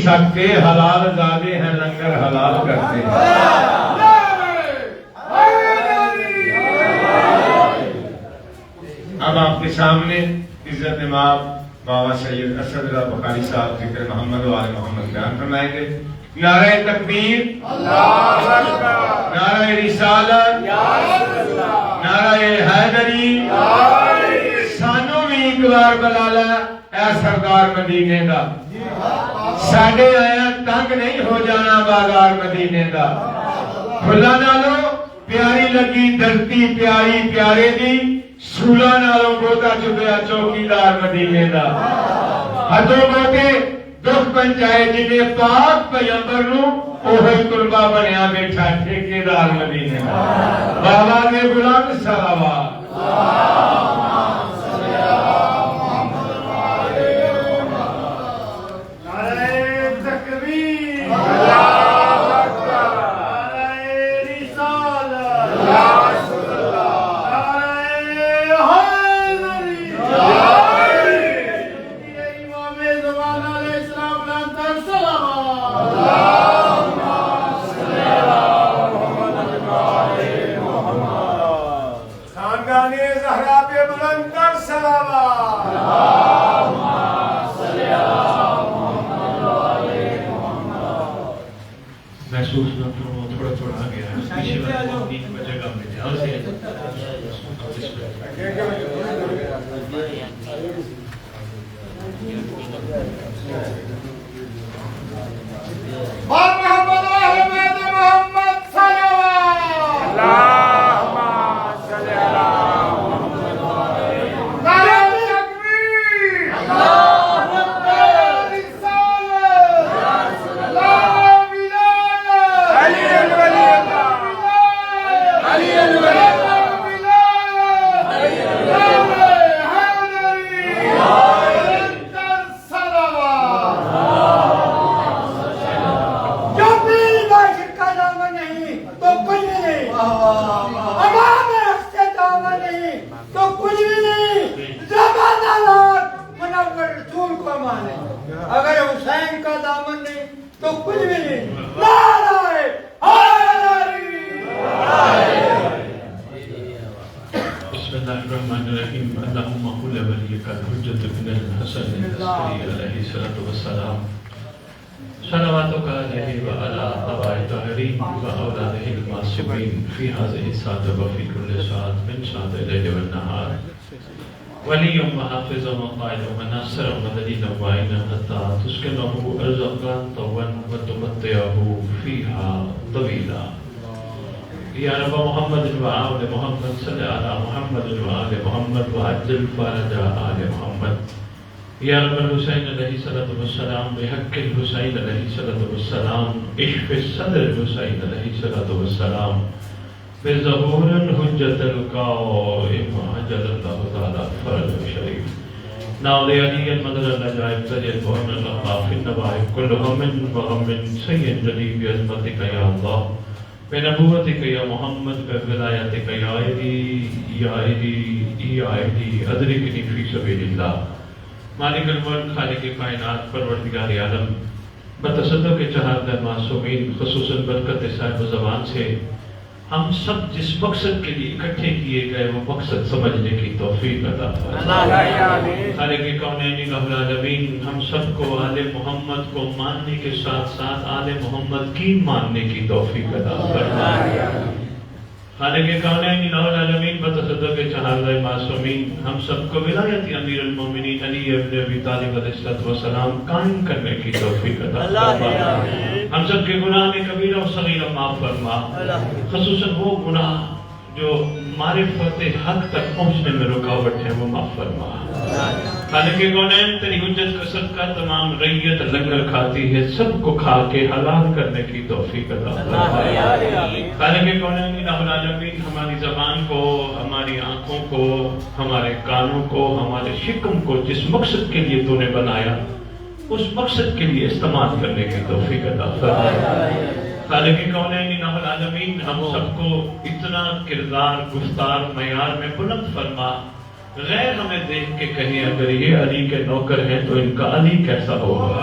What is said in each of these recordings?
سکتے، حلال زادے ہیں لنگر حلال کرتے ہیں۔ اب آپ کے سامنے عزت امام بابا سید اسد اللہ بخاری صاحب ذکر محمد و آل محمد بیان فرمائیں گے۔ نعرہ تکبیر، نعرہ رسالت، نعرہ حیدری، سانو بھی اقبال بلالا اے سردار مدینے دا، ساڑھے آیا تنگ نہیں ہو جانا بازار مدینے دا، کھلا نالو پیاری لگی دھرتی پیاری پیارے دی، سولا نالوں گوتا چکیا چوکیدار مدینے دا، ہتھوں گوتے دکھ پنچائے جنہیں پاک پیغمبر نو اوہی قربہ بنیا بیٹھا ٹھیکیدار مدینے دا۔ بابا نے بلند صلوات، محسوس نہ کرو تھوڑا تھوڑا آ گیا ہے، پیچھے والا تین جگہ میں دھیان سے اگر حسین کا دامن نہیں تو کچھ بھی نہیں۔ نعرہ حیدری۔ بسم اللہ الرحمن الرحیم۔ اللہم قل ولیک الحجۃ بن الحسن العسکری علیہ الصلوۃ والسلام، صلواتک علیہ وعلی آبائہ الطاہرین واولادہ المعصومین فی ہذہ الساعۃ وفی کل ساعۃ من ساعۃ اللیل والنہار، ولی وحافظ وقائد وناصر ومدد وعین حتی تسکنہ ارزقا طوا وتمتعہ فیہا طویلا۔ یا رب محمد وآل محمد صلی علی محمد وآل محمد وعجل فرج آل محمد۔ یا رب الحسین علیہ السلام بحق الحسین علیہ السلام اشف صدر الحسین علیہ السلام بظہور الحجت القائم عجل اللہ تعالی فرج شریف۔ ناود علی المدر العجائب تجد بہن اللہ فی النوائب کل ہم وغم سید جلیب عظمتک یا اللہ بنبوتک یا محمد بولایتک یا عیدی یا عیدی یا عیدی ادرکنی فی سبیل اللہ۔ مالک الملک خالق کائنات پروردگار عالم، بتصدق چہارہ معصومین خصوصاً برکت صاحب زبان سے ہم سب جس مقصد کے لیے اکٹھے کیے گئے وہ مقصد سمجھنے کی توفیق عطا فرمائے۔ خالق کونین الہ العالمین ہم سب کو آل محمد کو ماننے کے ساتھ ساتھ آل محمد کی ماننے کی توفیق عطا فرمائے۔ خالق کونین الہ العالمین بتصدق چہارہ معصومین ہم سب کو ولایت امیر المومنین علی ابن ابی طالب علیہ السلام قائم کرنے کی توفیق عطا فرمائے۔ ہم سب کے گناہ کبیرہ و صغیرہ معاف فرما، خصوصاً وہ گناہ جو معرفت حق تک پہنچنے میں رکاوٹ ہے وہ معاف فرما۔ خالق کونین تیری حجت کا صدقہ تمام ریت لنگر کھاتی ہے، سب کو کھا کے حلال کرنے کی توفیق عطا فرما۔ خالق کونین الہ العالمین ہماری زبان کو، ہماری آنکھوں کو، ہمارے کانوں کو، ہمارے شکم کو جس مقصد کے لیے تو نے بنایا اس مقصد کے لیے استعمال کرنے کی توفیق عطا فرما۔ خالق کونین الہ العالمین ہم سب کو اتنا کردار گفتار معیار میں بلند فرما، غیر ہمیں دیکھ کے کہیں اگر یہ علی کے نوکر ہیں تو ان کا علی کیسا ہوگا۔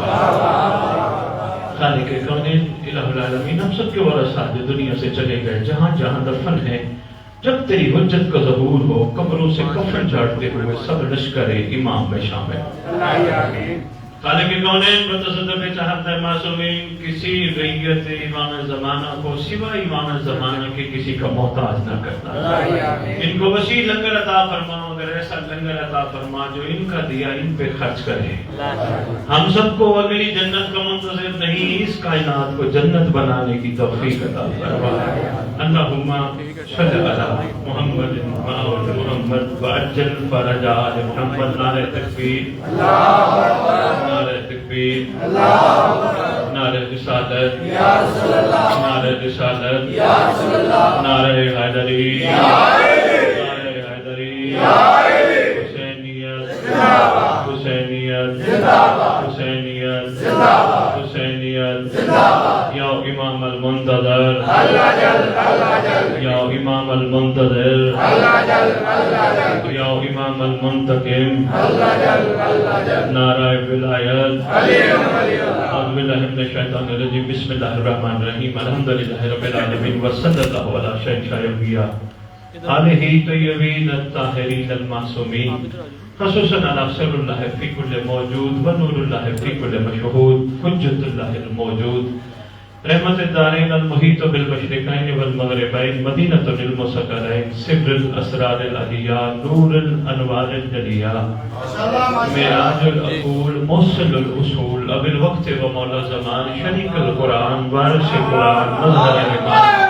خالق کونین الہ العالمین ہم سب کے ورثات جو دنیا سے چلے گئے جہاں جہاں دفن ہیں جب تیری حجت کا ظہور ہو قبروں سے کفن جھاڑتے ہوئے سب لشکر امام میں شامل خالق کونین بتصدق چاہت معصومین کسی ریت امام زمانہ کو سوا امام زمانہ کے کسی کا محتاج نہ کرنا ان کو وسیع لنگر عطا فرما اگر ایسا لنگر عطا فرما جو ان کا دیا ان پہ خرچ کرے ہم سب کو اگلی جنت کا منتظر نہیں اس کائنات کو جنت بنانے کی توفیق عطا فرما اللہم صلی علی محمد وآل محمد وعجل فرج آل محمد نعرہ تکبیر نعرہ تکبیر نعرہ رسالت نعرہ رسالت نعرہ حیدری نعرہ حیدری حسینیت حسینیت حسینیت حسینیت یا امام المنتظر یا امام المنتظر یا امام المنتقم نعرہ ولایت اعوذ باللہ من الشیطان الرجیم بسم اللہ الرحمن الرحیم الحمدللہ رب العالمین وصلی اللہ علی شہنشاہ الانبیاء آلہ طیبین الطاہرین المعصومین خصوصاً علی سر اللہ فی کل موجود و نور اللہ فی کل مشہود حجت اللہ الموجود رحمت الدارین المحیط بالمشرقین والمغربین مدینۃ للمسکرین سر الاسرار العلیاء نور الانوار الجلیاء معراج العقول موصل الاصول اب الوقت و مولا زمان شریک القرآن وارث قرآن مظہر ایمان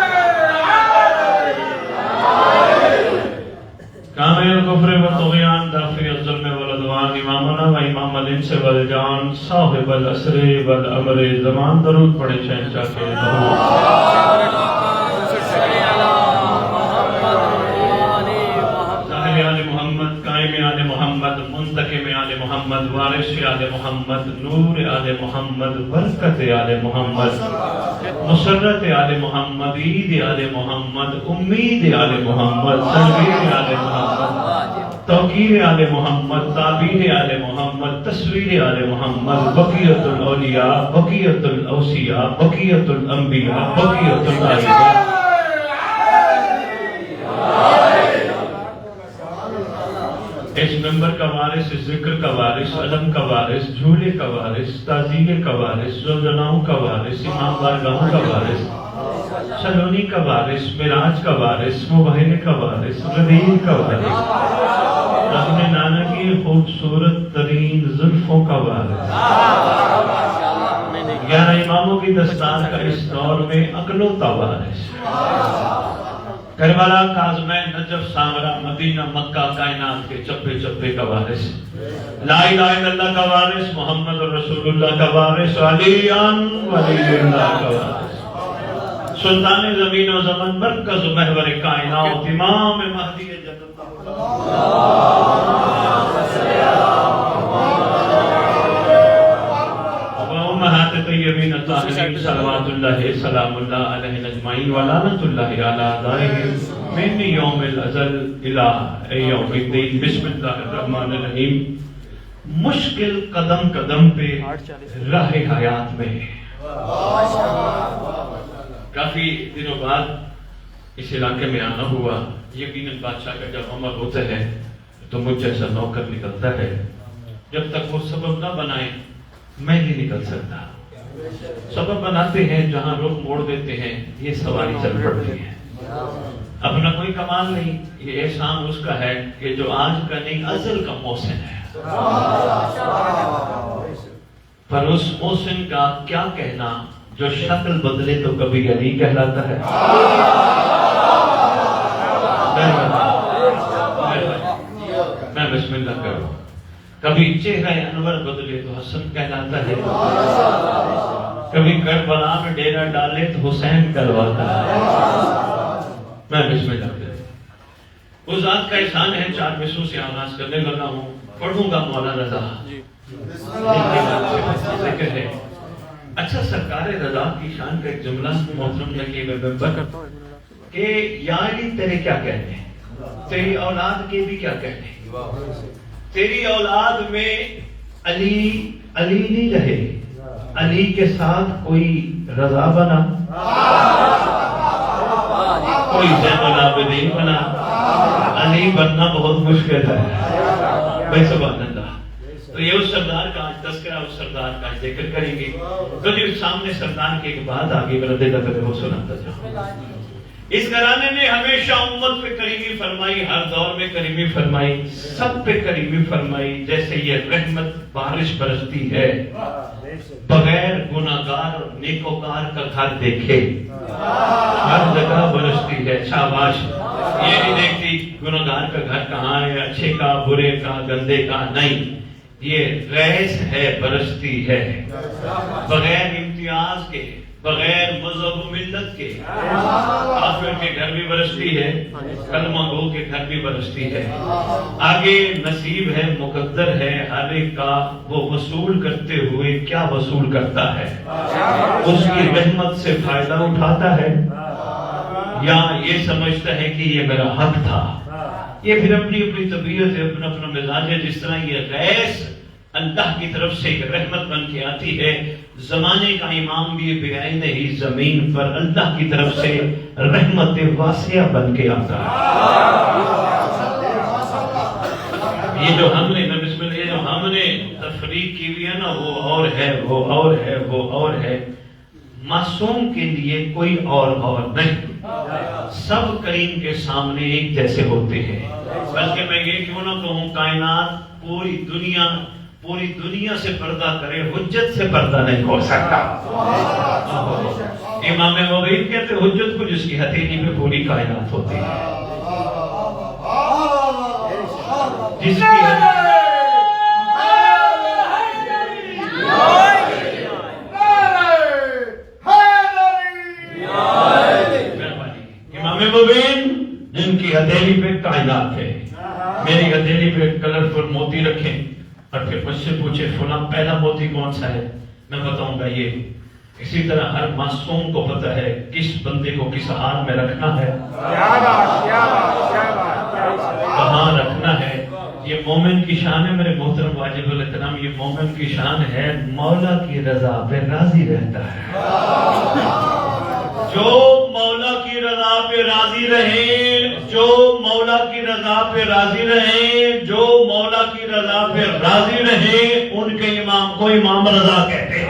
کامل الکفر والطغیان دافع الظلم والعدوان امامنا و امام الانس والجان صاحب الاسر والامر زمان درود پڑھے شہنشاہ کے ظاہر آل محمد قائم آل محمد منتقم آل محمد وارث آل محمد نور آل محمد برکت آل محمد مسرت آل محمد عید آل محمد امید آل محمد تنویر آل محمد توقیر آل محمد تعبیر آل محمد تصویر آل محمد بقیت الاولیاء بقیت الاوصیاء بقیت الانبیاء بقیت الغائبہ اس ممبر کا وارث اس ذکر کا وارث علم کا وارث جھولے کا وارث تعزیے کا وارث زلزلاؤں کا وارث امام بارگاہوں کا وارث سلونی کا وارث معراج کا وارث مبہنے کا وارث غدیر کا وارث اپنے نانا کی خوبصورت ترین زلفوں کا وارث 11 اماموں کی دستار کا اس دور میں اکلوتا وارث کربلا کاظمین نجف سامرا مدینہ مکہ کائنات کے چپے چپے کا وارث لا الہ الا اللہ کا وارث محمد رسول اللہ کا وارث علی ولی اللہ کا وارث سلطان زمین و زمن مرکز محور کائنات امام مہدی جنت امہات طیبین الطاہرین صلوات اللہ سلام اللہ علیہ اجمعین ولعنت اللہ علی اعدائہم من یوم الازل الى یوم الدین بسم اللہ الرحمن الرحیم مشکل قدم قدم پہ راہ حیات میں کافی دنوں بعد اس علاقے میں آنا ہوا یقیناً بادشاہ کا جب عمر ہوتا ہے تو مجھ جیسا نوکر نکلتا ہے جب تک وہ سبب نہ بنائے میں نہیں نکل سکتا سبب بناتے ہیں جہاں رخ موڑ دیتے ہیں یہ سواری چل پڑتی ہے اپنا کوئی کمال نہیں یہ احسان اس کا ہے کہ جو آج کا نہیں ازل کا محسن ہے پر اس محسن کا کیا کہنا جو شکل بدلے تو کبھی علی کہلاتا ہے میں بسم اللہ کروں کبھی چہرہ انور بدلے تو حسن کہلاتا ہے کبھی کربلا میں ڈیرا ڈالے تو حسین کرواتا ہے میں بسم اللہ کروں اس ذات کا احسان ہے 4 مصروں سے آغاز کرنے لگا ہوں پڑھوں گا مولا رضا ذکر ہے اچھا سرکار رضا کی شان کا ایک جملہ محترم لگی میں ممبر کہ یا علی تیرے کیا کہنے ہیں تیری اولاد کے بھی کیا کہنے ہیں تیری اولاد میں علی نہیں رہے علی کے ساتھ کوئی رضا بنا، کوئی زین العابدین بنا، علی بننا بہت مشکل ہے بھائی، سبحان اللہ۔ تو یہ اس سردار کا آج تذکرہ، اس سردار کا ذکر کریں گے۔ تو جو سامنے سردار کے ایک بات آگے میرا دل کرے وہ سناتا جاؤں۔ اس گھرانے نے ہمیشہ امت پہ کریمی فرمائی، ہر دور میں کریمی فرمائی، سب پہ کریمی فرمائی۔ جیسے یہ رحمت بارش برستی ہے، بغیر گناہگار اور نیکوکار کا گھر دیکھے، ہر جگہ برستی ہے۔ شاباش، یہ نہیں دیکھتی گناہگار کا گھر کہاں ہے، اچھے کا، برے کا، گندے کا، نہیں، یہ ریس ہے، برستی ہے، بغیر امتیاز کے، بغیر مذہب و ملت کے۔ کافر کے گھر بھی برستی ہے، کلمہ گو کے گھر بھی برستی ہے۔ آگے نصیب ہے، مقدر ہے ہر ایک کا، وہ وصول کرتے ہوئے کیا وصول کرتا ہے، اس کی رحمت سے فائدہ اٹھاتا ہے یا یہ سمجھتا ہے کہ یہ میرا حق تھا۔ یہ پھر اپنی اپنی طبیعت ہے، اپنا اپنا مزاج ہے۔ جس طرح یہ غیث اللہ کی طرف سے ایک رحمت بن کے آتی ہے، زمانے کا امام بھی بعین ہی زمین پر اللہ کی طرف سے رحمت واسعہ بن کے آتا ہے۔ یہ جو ہم نے بسم اللہ، یہ جو ہم نے تفریق کی ہوئی ہے نا، وہ اور ہے، وہ اور ہے، وہ اور ہے۔ معصوم کے لیے کوئی اور نہیں، سب کریم کے سامنے ایک جیسے ہوتے ہیں۔ بلکہ میں یہ کیوں نہ کہوں، کائنات پوری دنیا سے پردہ کرے، حجت سے پردہ نہیں ہو سکتا۔ امام مغرب کہتے ہیں حجت کو جس کی ہتھیلی میں پوری کائنات ہوتی ہے، جس کی امام مبین جن کی ہتھیلی پہ کائنات ہے۔ میری ہتھیلی پہ کلرفل موتی رکھیں اور پھر مجھ سے پوچھے فلاں پہلا موتی کون سا ہے، میں بتاؤں گا یہ۔ اسی طرح ہر معصوم کو پتہ ہے کس بندے کو کس حال میں رکھنا ہے، کہاں رکھنا ہے۔ یہ مومن کی شان ہے میرے محترم واجب الاحترام، یہ مومن کی شان ہے، مولا کی رضا پہ راضی رہتا ہے۔ جو مولا کی رضا پہ راضی رہے، جو مولا کی رضا پہ راضی رہے، جو مولا کی رضا پہ راضی رہے، ان کے امام کو امام رضا کہتے ہیں۔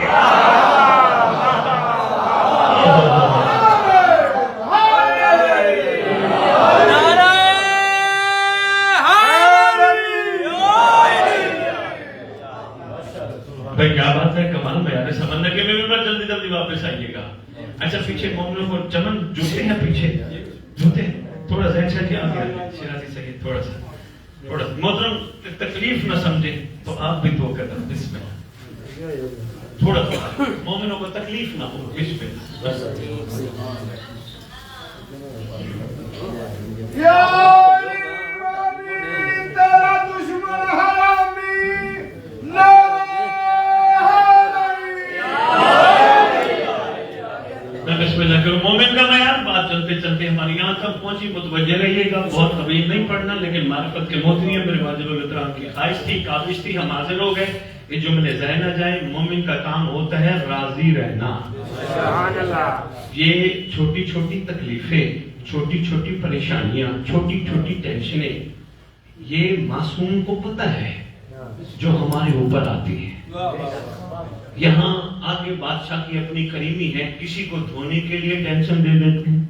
بھائی کیا بات ہے، کمال میں یار، سمندر کے میں جلدی واپس آئیے گا۔ اچھا پیچھے مومنوں کو چمن جوتے ہیں، پیچھے جوتے تھوڑا سا اچھا کیا شیرازی صحیح، تھوڑا سا محترم تکلیف نہ سمجھے تو آپ بھی دعا کرنا بسم اللہ، تھوڑا مومنوں کو تکلیف نہ ہو بسم اللہ۔ مومن کا معیار بات چلتے چلتے ہماری یہاں تک پہنچی، متوجہ رہیے گا، بہت طویل نہیں پڑھنا، لیکن معرفت کے موتی ہیں میرے واجب الاحترام کی خواہش تھی، کاوش تھی، ہم حاضر ہو گئے۔ یہ جملے ذہن نہ جائیں، مومن کا کام ہوتا ہے راضی رہنا۔ یہ چھوٹی چھوٹی تکلیفیں، چھوٹی چھوٹی پریشانیاں، چھوٹی چھوٹی ٹینشنیں، یہ معصوم کو پتہ ہے جو ہمارے اوپر آتی ہے۔ یہاں آگے بادشاہ کی اپنی کریمی ہے، کسی کو دھونے کے لیے ٹینشن دے دیتے ہیں۔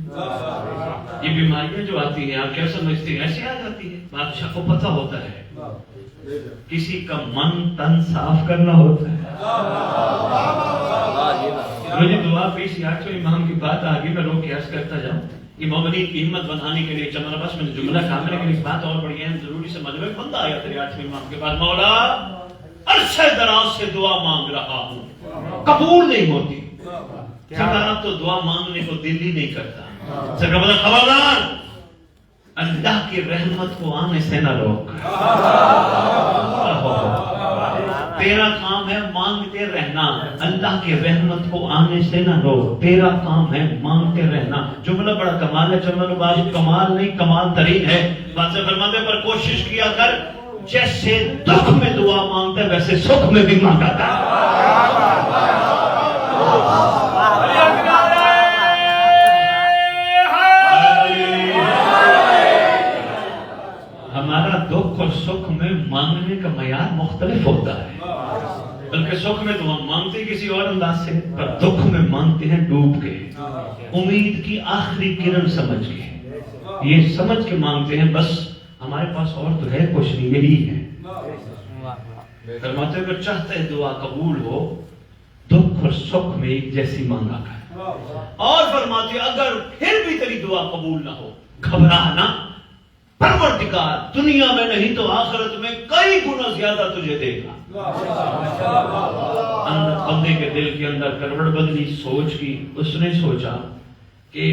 یہ بیماریاں جو آتی ہیں آپ کیا سمجھتے ہیں ایسے آ جاتی ہیں؟ بادشاہ کو پتہ ہوتا ہے کسی کا من تن صاف کرنا ہوتا ہے۔ مجھے دعا پیش یاد تو امام کی بات آگے میں روک کے عرض کرتا جاؤں، یہ مومنین کی ہمت بنانے کے لیے چمن بس میں نے جملہ کہا، میں نے ایک بات اور پڑھی ہے ضروری سمجھ میں، بندہ آیا تیرے آٹھویں امام کے بعد، مولا عرصہ دراز سے دعا مانگ رہا ہوں، قبول نہیں ہوتی۔ سرکار تو دعا مانگنے کو دل ہی نہیں کرتا۔ سرکار خبردار، اللہ کی رحمت کو آنے سے نہ روک۔ تیرا کام ہے مانگتے رہنا، اللہ کی رحمت کو آنے سے نہ روک، تیرا کام ہے مانگتے رہنا۔ جملہ بڑا کمال ہے، چمن باشد کمال نہیں کمال ترین ہے۔ بادشاہ فرماتے پر کوشش کیا کر، جیسے دکھ میں دعا مانگتا ہے ویسے سکھ میں بھی مانگتا ہے۔ سکھ میں تو ہم مانگتے کسی اور انداز سے، پر دکھ میں مانگتے ہیں ڈوب کے، امید کی آخری کرن سمجھ کے، یہ سمجھ کے مانگتے ہیں بس ہمارے پاس اور تو ہے کچھ نہیں، یہی ہے۔ فرماتے اگر چاہتا ہے دعا قبول ہو، دکھ اور سکھ میں ایک جیسی مانگا کر، اور فرماتے اگر پھر بھی تیری دعا قبول نہ ہو، گھبرا نہ، پروردگار دنیا میں نہیں تو آخرت میں کئی گنا زیادہ تجھے دے گا۔ بندے کے دل کے اندر کروڑ بدلی سوچ کی، اس نے سوچا کہ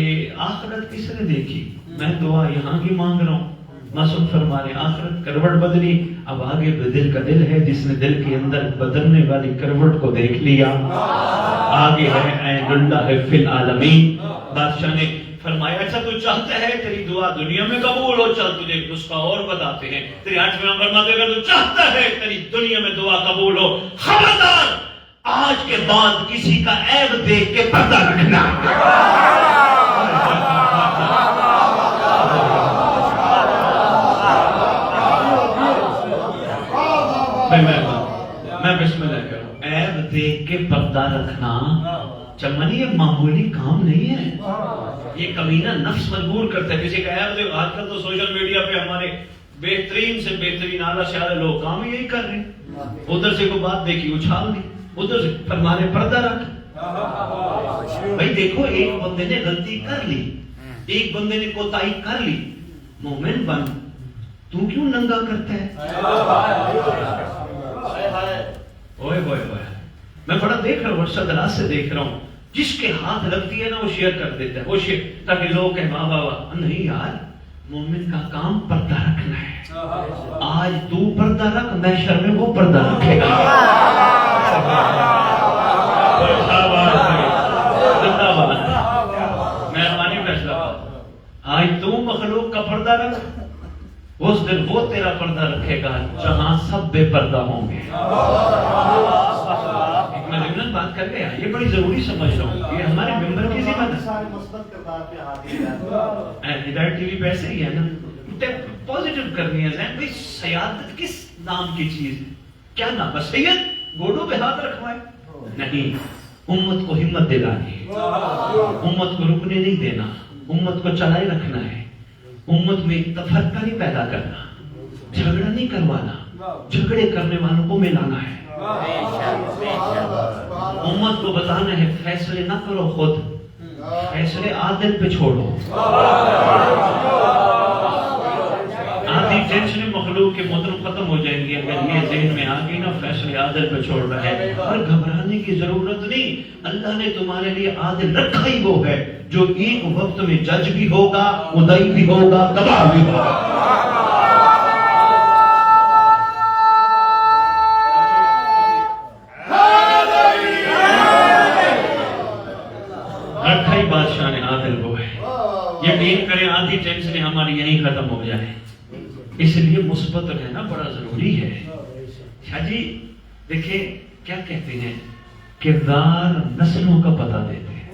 آخرت کس نے دیکھی، میں دعا یہاں کی مانگ رہا ہوں۔ معصوم فرما رہے آخرت کروڑ بدلی، اب آگے دل کا دل ہے، جس نے دل کے اندر بدلنے والی کروڑ کو دیکھ لیا، آگے ہے عین اللہ فی العالمین۔ بادشاہ نے فرمایا اچھا تو چاہتا ہے تیری دعا دنیا میں قبول ہو، چل تجھے نسخہ اور بتاتے ہیں۔ تیری 8ویں فرماتے اگر تو چاہتا ہے تیری دنیا میں دعا قبول ہو، خبردار آج کے بعد کسی کا عیب دیکھ کے پردہ رکھنا۔ میں بسم اللہ کروں، عیب دیکھ کے پردہ رکھنا چمنی یہ معمولی کام نہیں ہے، یہ کمینہ نفس مجبور کرتا ہے کسی کا عیب دیکھ۔ آج کل تو سوشل میڈیا پہ ہمارے بہترین سے بہترین اعلیٰ سے اعلیٰ لوگ کام یہی کر رہے ہیں، ادھر سے کوئی بات دیکھی اچھال دی، ادھر سے فرمانے پردہ رکھ۔ بھائی دیکھو ایک بندے نے غلطی کر لی، ایک بندے نے کوتاہی کر لی، مومن بن، تو کیوں ننگا کرتا ہے؟ اوئے ہوئے ہوئے، میں بڑا دیکھ رہا ہوں، ورشہ دراز سے دیکھ رہا ہوں، جس کے ہاتھ لگتی ہے نا وہ شیئر کر دیتا ہے، وہ شیئر تاکہ لوگ کہیں واہ واہ واہ۔ نہیں یار، مومن کا کام پردہ رکھنا ہے۔ آج تو پردہ رکھ، محشر میں وہ پردہ رکھے گا۔ مہربانی فیصلہ، آج تو مخلوق کا پردہ رکھ، اس دن وہ تیرا پردہ رکھے گا جہاں سب بے پردہ ہوں گے۔ میں ضمن بات کر گیا، یہ بڑی ضروری سمجھ رہا ہوں، یہ ہمارے ممبر کی ذمہ ہے۔ ہدایت ٹی وی پہ ایسے ہی ہے نا، پازیٹیو کرنی ہے ذہن بھائی، سیادت کس نام کی چیز ہے؟ کیا نام ہے؟ سید گوڑوں پہ ہاتھ رکھوائے نہیں، امت کو ہمت دلانی، امت کو رکنے نہیں دینا، امت کو چلائے رکھنا ہے، امت میں تفرقہ نہیں پیدا کرنا، جھگڑا نہیں کروانا، جھگڑے کرنے والوں کو ملانا ہے، امت کو بتانا ہے فیصلے نہ کرو خود، فیصلے عادل پہ چھوڑو۔ آدھی ٹینشن مخلوق کے مطلب ختم ہو جائیں گے اگر یہ ذہن میں آگے نا فیصلے عادل پہ چھوڑ رہا ہے، اور گھبرانے کی ضرورت نہیں، اللہ نے تمہارے لیے عادل رکھا ہی وہ ہے جو ایک وقت میں جج بھی ہوگا، مدعی بھی ہوگا، گواہ بھی ہوگا۔ رکھا ہی بادشاہ نے عادل وہ ہے، یقین کریں آدھی ٹینشنیں ہماری یہیں ختم ہو جائیں، اس لیے مثبت رہنا بڑا ضروری ہے۔ شاہ جی دیکھیں کیا کہتے ہیں، کردار نسلوں کا پتہ دیتے ہیں،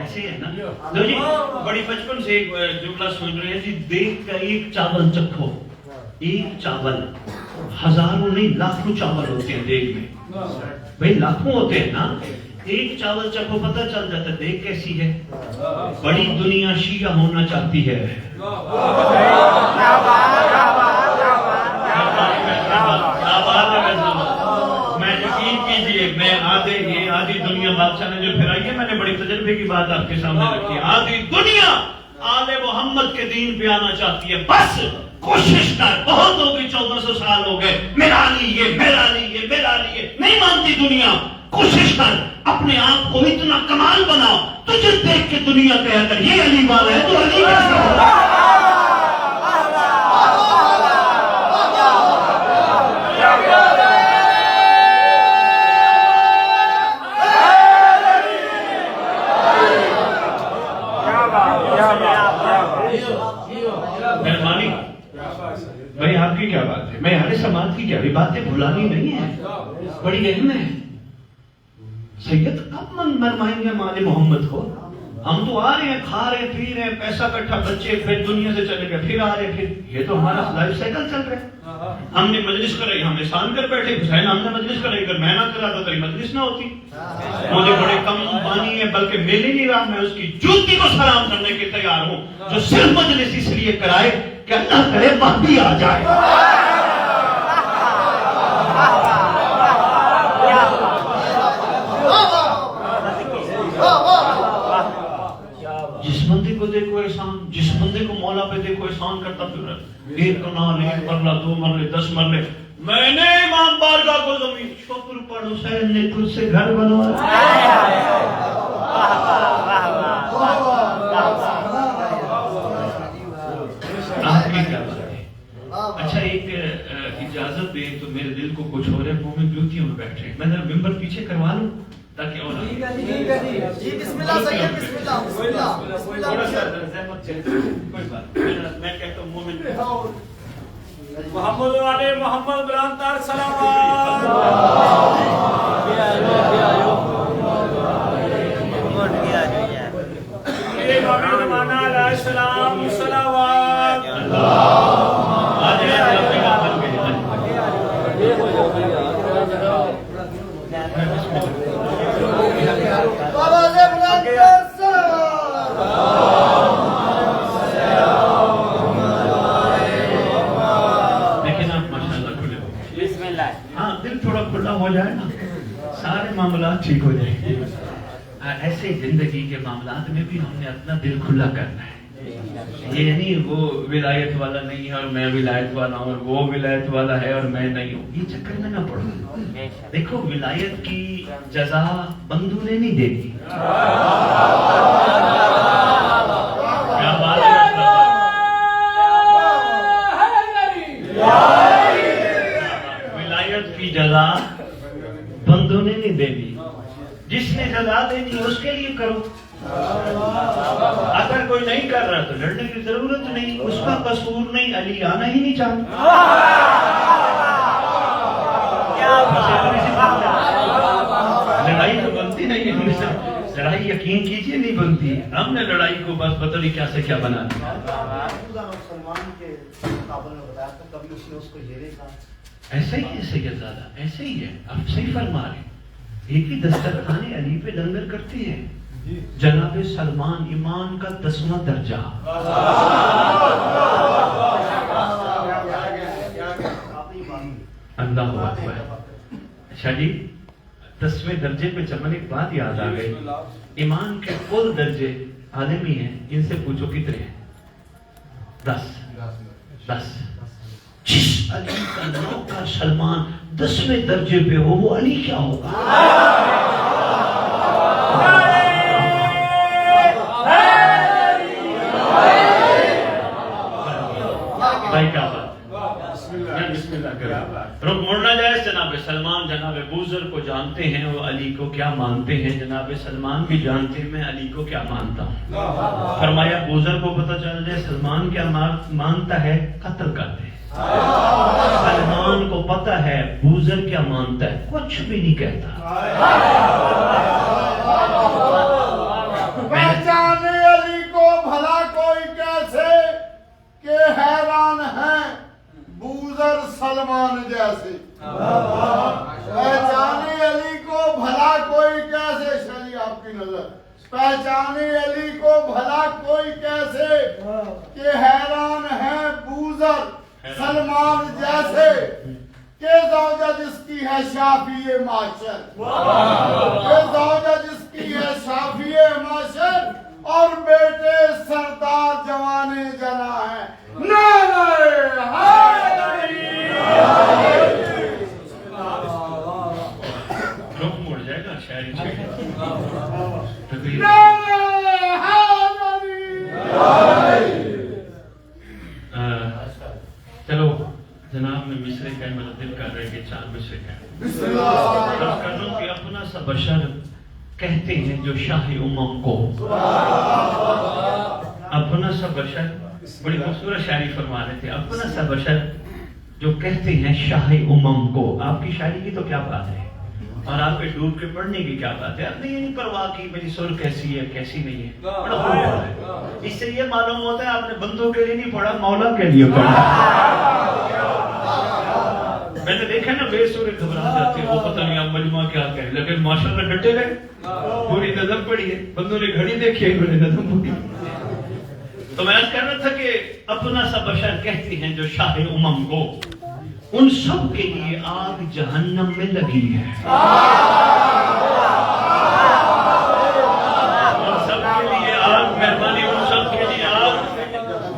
ایسے ہے نا۔ دو جی بڑی بچپن سے ایک جملہ سن رہے ہیں جی، دیکھ کر ایک چاول چکھو، ایک چاول، ہزاروں نہیں لاکھوں چاول ہوتے ہیں دیکھ میں، بھئی لاکھوں ہوتے ہیں نا، ایک چاول چکھو پتہ چل جاتا ہے دیکھ کیسی ہے۔ بڑی دنیا شیعہ ہونا چاہتی ہے، میں یقین کیجئے، میں آدھی دنیا بادشاہ نے جو پھرائی ہے، میں نے بڑی تجربے کی بات آپ کے سامنے رکھی ہے، آدھی دنیا آل محمد کے دین پہ آنا چاہتی ہے، بس کوشش کر، بہت ہو گئی، 1400 سال ہو گئے، میرا لیے نہیں مانتی دنیا، کوشش کر اپنے آپ کو اتنا کمال بناؤ، تجھے دیکھ کے دنیا کہے اگر یہ علی والا ہے تو علی کیسا ہوگا۔ مہربانی بھائی، آپ کی کیا بات ہے، میں ہمارے سماج کی کیا بھی باتیں بھلانی نہیں ہے، بڑی اہم ہے۔ سید کب مرمائیں گے مال محمد کو؟ ہم تو آ رہے ہیں، کھا رہے ہیں، پی رہے ہیں، پیسہ اکٹھا، بچے پھر دنیا سے چلے گئے، پھر آ رہے ہیں، پھر یہ تو ہمارا لائف سائیکل چل رہا ہے۔ ہم نے مجلس کرائی، ہم احسان کر بیٹھے، حسین ہم نے مجلس کرائی، اگر میں نہ کرا تو تیری مجلس نہ ہوتی۔ مجھے بڑے کم پانی ہے، بلکہ مل ہی نہیں رہا، میں اس کی جوتی کو سلام کرنے کے تیار ہوں جو صرف مجلس اس لیے کرائے کہ اللہ کرے مہدی آ جائے۔ جس بندے کو دیکھو احسان، جس بندے کو مولا پہ دیکھو احسان کرتا پھر رہا ہے، ایک کنال، ایک مرلہ، 2 مرلے، 10 مرلے، میں نے امام بارگاہ کو زمین، شکر پڑھ حسین نے تجھ سے گھر بنوایا۔ آپ کی کیا بات ہے؟ اچھا ایک اجازت دے تو میرے دل کو کچھ ہو رہا ہے، وہ میں بیوتیوں میں بیٹھ رہے ہیں، میں ذرا ممبر پیچھے کروا لوں تاکہ اور جی بسم اللہ سید، بسم اللہ، بسم اللہ، بسم اللہ، تھوڑا سا زحمت چلے، کوئی بات میں کہتا ہوں مومن محمد علی محمد برانتار سلامات۔ امام زمانہ علیہ السلام صلوات۔ بابا سے برانتار سلام۔ لیکن آپ ماشاءاللہ کھلے ہو، بسم اللہ۔ ہاں دل تھوڑا کھلا ہو جائے نا، سارے معاملات ٹھیک ہو جائیں گے۔ ایسے زندگی کے معاملات میں بھی ہم نے اپنا دل کھلا کرنا ہے، یہ نہیں وہ ولایت والا نہیں ہے اور میں ولایت والا ہوں، اور وہ ولایت والا ہے اور میں نہیں ہوں، یہ چکر میں نہ پڑو۔ دیکھو ولایت کی جزا بندوں نے نہیں دینی، کیا بات ہے، ولایت کی جزا بندوں نے نہیں دینی، جس نے جزا دینی اس کے لیے کرو۔ اگر کوئی نہیں کر رہا تو لڑنے کی ضرورت نہیں، اس کا قصور نہیں، علی آنا ہی نہیں چاہتا۔ لڑائی تو بنتی نہیں ہے، لڑائی یقین کیجئے نہیں بنتی، ہم نے لڑائی کو بس پتہ نہیں کیا سے کیا بنا دیا۔ ایسا ہی ہے سید زادہ، ایسے ہی ہے، آپ صحیح فرما رہے ہیں، ایک ہی دسترخوان علی پہ لنگر کرتی ہے جناب سلمان، ایمان کا 10واں درجہ۔ اللہ اکبر۔ اچھا جی 10ویں درجے پہ چمن ایک بات یاد آ گئی، ایمان کے کل درجے عالمی ہیں، ان سے پوچھو کتنے ہیں؟ 10۔ جس علی کا نوکر سلمان 10ویں درجے پہ ہو وہ علی کیا ہوگا؟ بھائی کیا بات، بسم اللہ کریں، رخ مڑنا جائے۔ جناب سلمان جناب بوذر کو جانتے ہیں، وہ علی کو کیا مانتے ہیں، جناب سلمان بھی جانتے ہیں میں علی کو کیا مانتا ہوں۔ فرمایا بوذر کو پتہ چل جائے سلمان کیا مانتا ہے، قتل کر دے۔ سلمان کو پتہ ہے بوذر کیا مانتا ہے، کچھ بھی نہیں کہتا۔ پہچانے علی کو بھلا کوئی کیسے کہ حیران ہیں بوذر سلمان جیسے۔ پہچانے علی کو بھلا کوئی کیسے، شاہی آپ کی نظر، پہچانے علی کو بھلا کوئی کیسے کہ حیران ہیں بوذر سلمان جیسے، کہ زوجہ جس کی ہے شافی معاشر، کہ زوجہ جس کی ہے شافی معاشر، اور بیٹے سردار جوانے جنا ہے۔ نعرہ حیدری، رخ مڑ جائے گا شاعری نعرہ حیدری۔ چلو جناب میں مصرے کہہ، میرا دل کر رہے کہ 4 مصرے کہہ۔ بسم اللہ۔ عرض کر رہا ہوں کہ اپنا سا بشر کہتے ہیں جو شاہ امم کو، اپنا سا بشر، بڑی خوبصورت شاعری فرما رہے تھے، اپنا سا بشر جو کہتے ہیں شاہ امم کو۔ آپ کی شاعری کی تو کیا بات ہے، اور آپ پہ ڈوب کے پڑھنے کی کیا بات ہے؟ آپ نے یہ نہیں پرواہ کی میری سر کیسی ہے کیسی نہیں ہے. بڑا خوب پڑھا ہے. اس سے یہ معلوم ہوتا ہے آپ نے بندوں کے لیے نہیں پڑھا، مولا کے لیے پڑھا. میں نے دیکھا نا بے سورے گھبرا جاتے ہیں، وہ پتہ نہیں آپ مجموعہ کیا کہیں، لیکن ماشاءاللہ ڈٹے گئے. پوری نظم پڑھی ہے، بندوں نے گھڑی دیکھی ہے، انہوں نے نظم پڑھی. تو میں کہہ رہا تھا کہ اپنا سا بشر کہتے ہیں جو شاہ امم کو، ان سب کے لیے آگ جہنم میں لگی ہے. ان سب کے لیے آگ، مہربانی، ان سب کے لیے آگ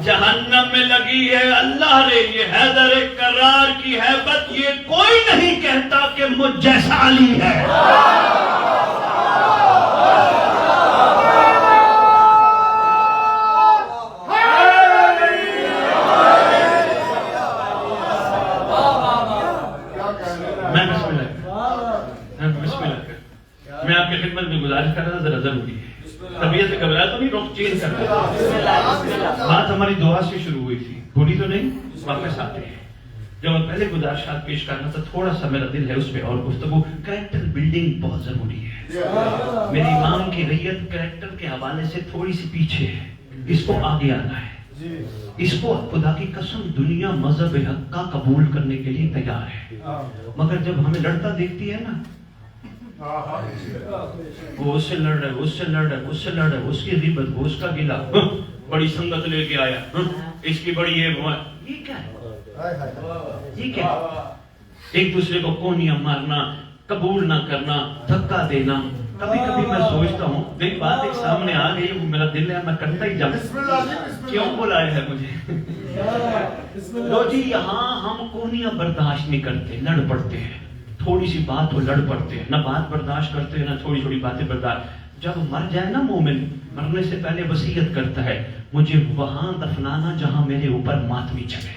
جہنم میں لگی ہے. اللہ نے یہ حیدر کرار کی ہیبت یہ کوئی نہیں کہتا کہ مجھ جیسا علی ہے. میں آپ کی خدمت میں گزارش کر رہا تھا، ذرا ضروری ہے. طبیعت سے گھبرایا تو نہیں، رخ چینج کر رہا تھا. بات ہماری دعا سے شروع ہوئی تھی، بھولی تو نہیں؟ واپس آتے ہیں. جو میں پہلے گزارشات پیش کرنا تھا، تھوڑا سا میرا دل ہے اس پہ اور گفتگو. کریکٹر بلڈنگ بہت ضروری ہے. میری امام کی ریت کریکٹر کے حوالے سے تھوڑی سی پیچھے ہے، اس کو آگے آنا ہے. اس کو خدا کی قسم دنیا مذہب حق کا قبول کرنے کے لیے تیار ہے، مگر جب ہمیں لڑتا دیکھتی ہے نا، وہ اس سے لڑ رہا ہے، اس سے لڑ رہا ہے، اس سے لڑ رہا ہے، اس کی غیبت، وہ اس کا گلا، بڑی سنگت لے کے آیا، اس کی بڑی یہ کیا ہے؟ یہ کیا ہے؟ ایک دوسرے کو کونیاں مارنا، قبول نہ کرنا، دھکا دینا. کبھی کبھی میں سوچتا ہوں، ایک بات ایک سامنے آ گئی، وہ میرا دل ہے، میں کرتا ہی جاؤں. کیوں بلایا ہے مجھے؟ لو جی، یہاں ہم کونیاں برداشت نہیں کرتے، لڑ پڑتے ہیں. تھوڑی سی بات ہو لڑ پڑتے ہیں، نہ بات برداشت کرتے ہیں، نہ تھوڑی تھوڑی باتیں برداشت. جب مر جائے نا مومن، مرنے سے پہلے وصیت کرتا ہے، مجھے وہاں دفنانا جہاں میرے اوپر ماتمی چلے.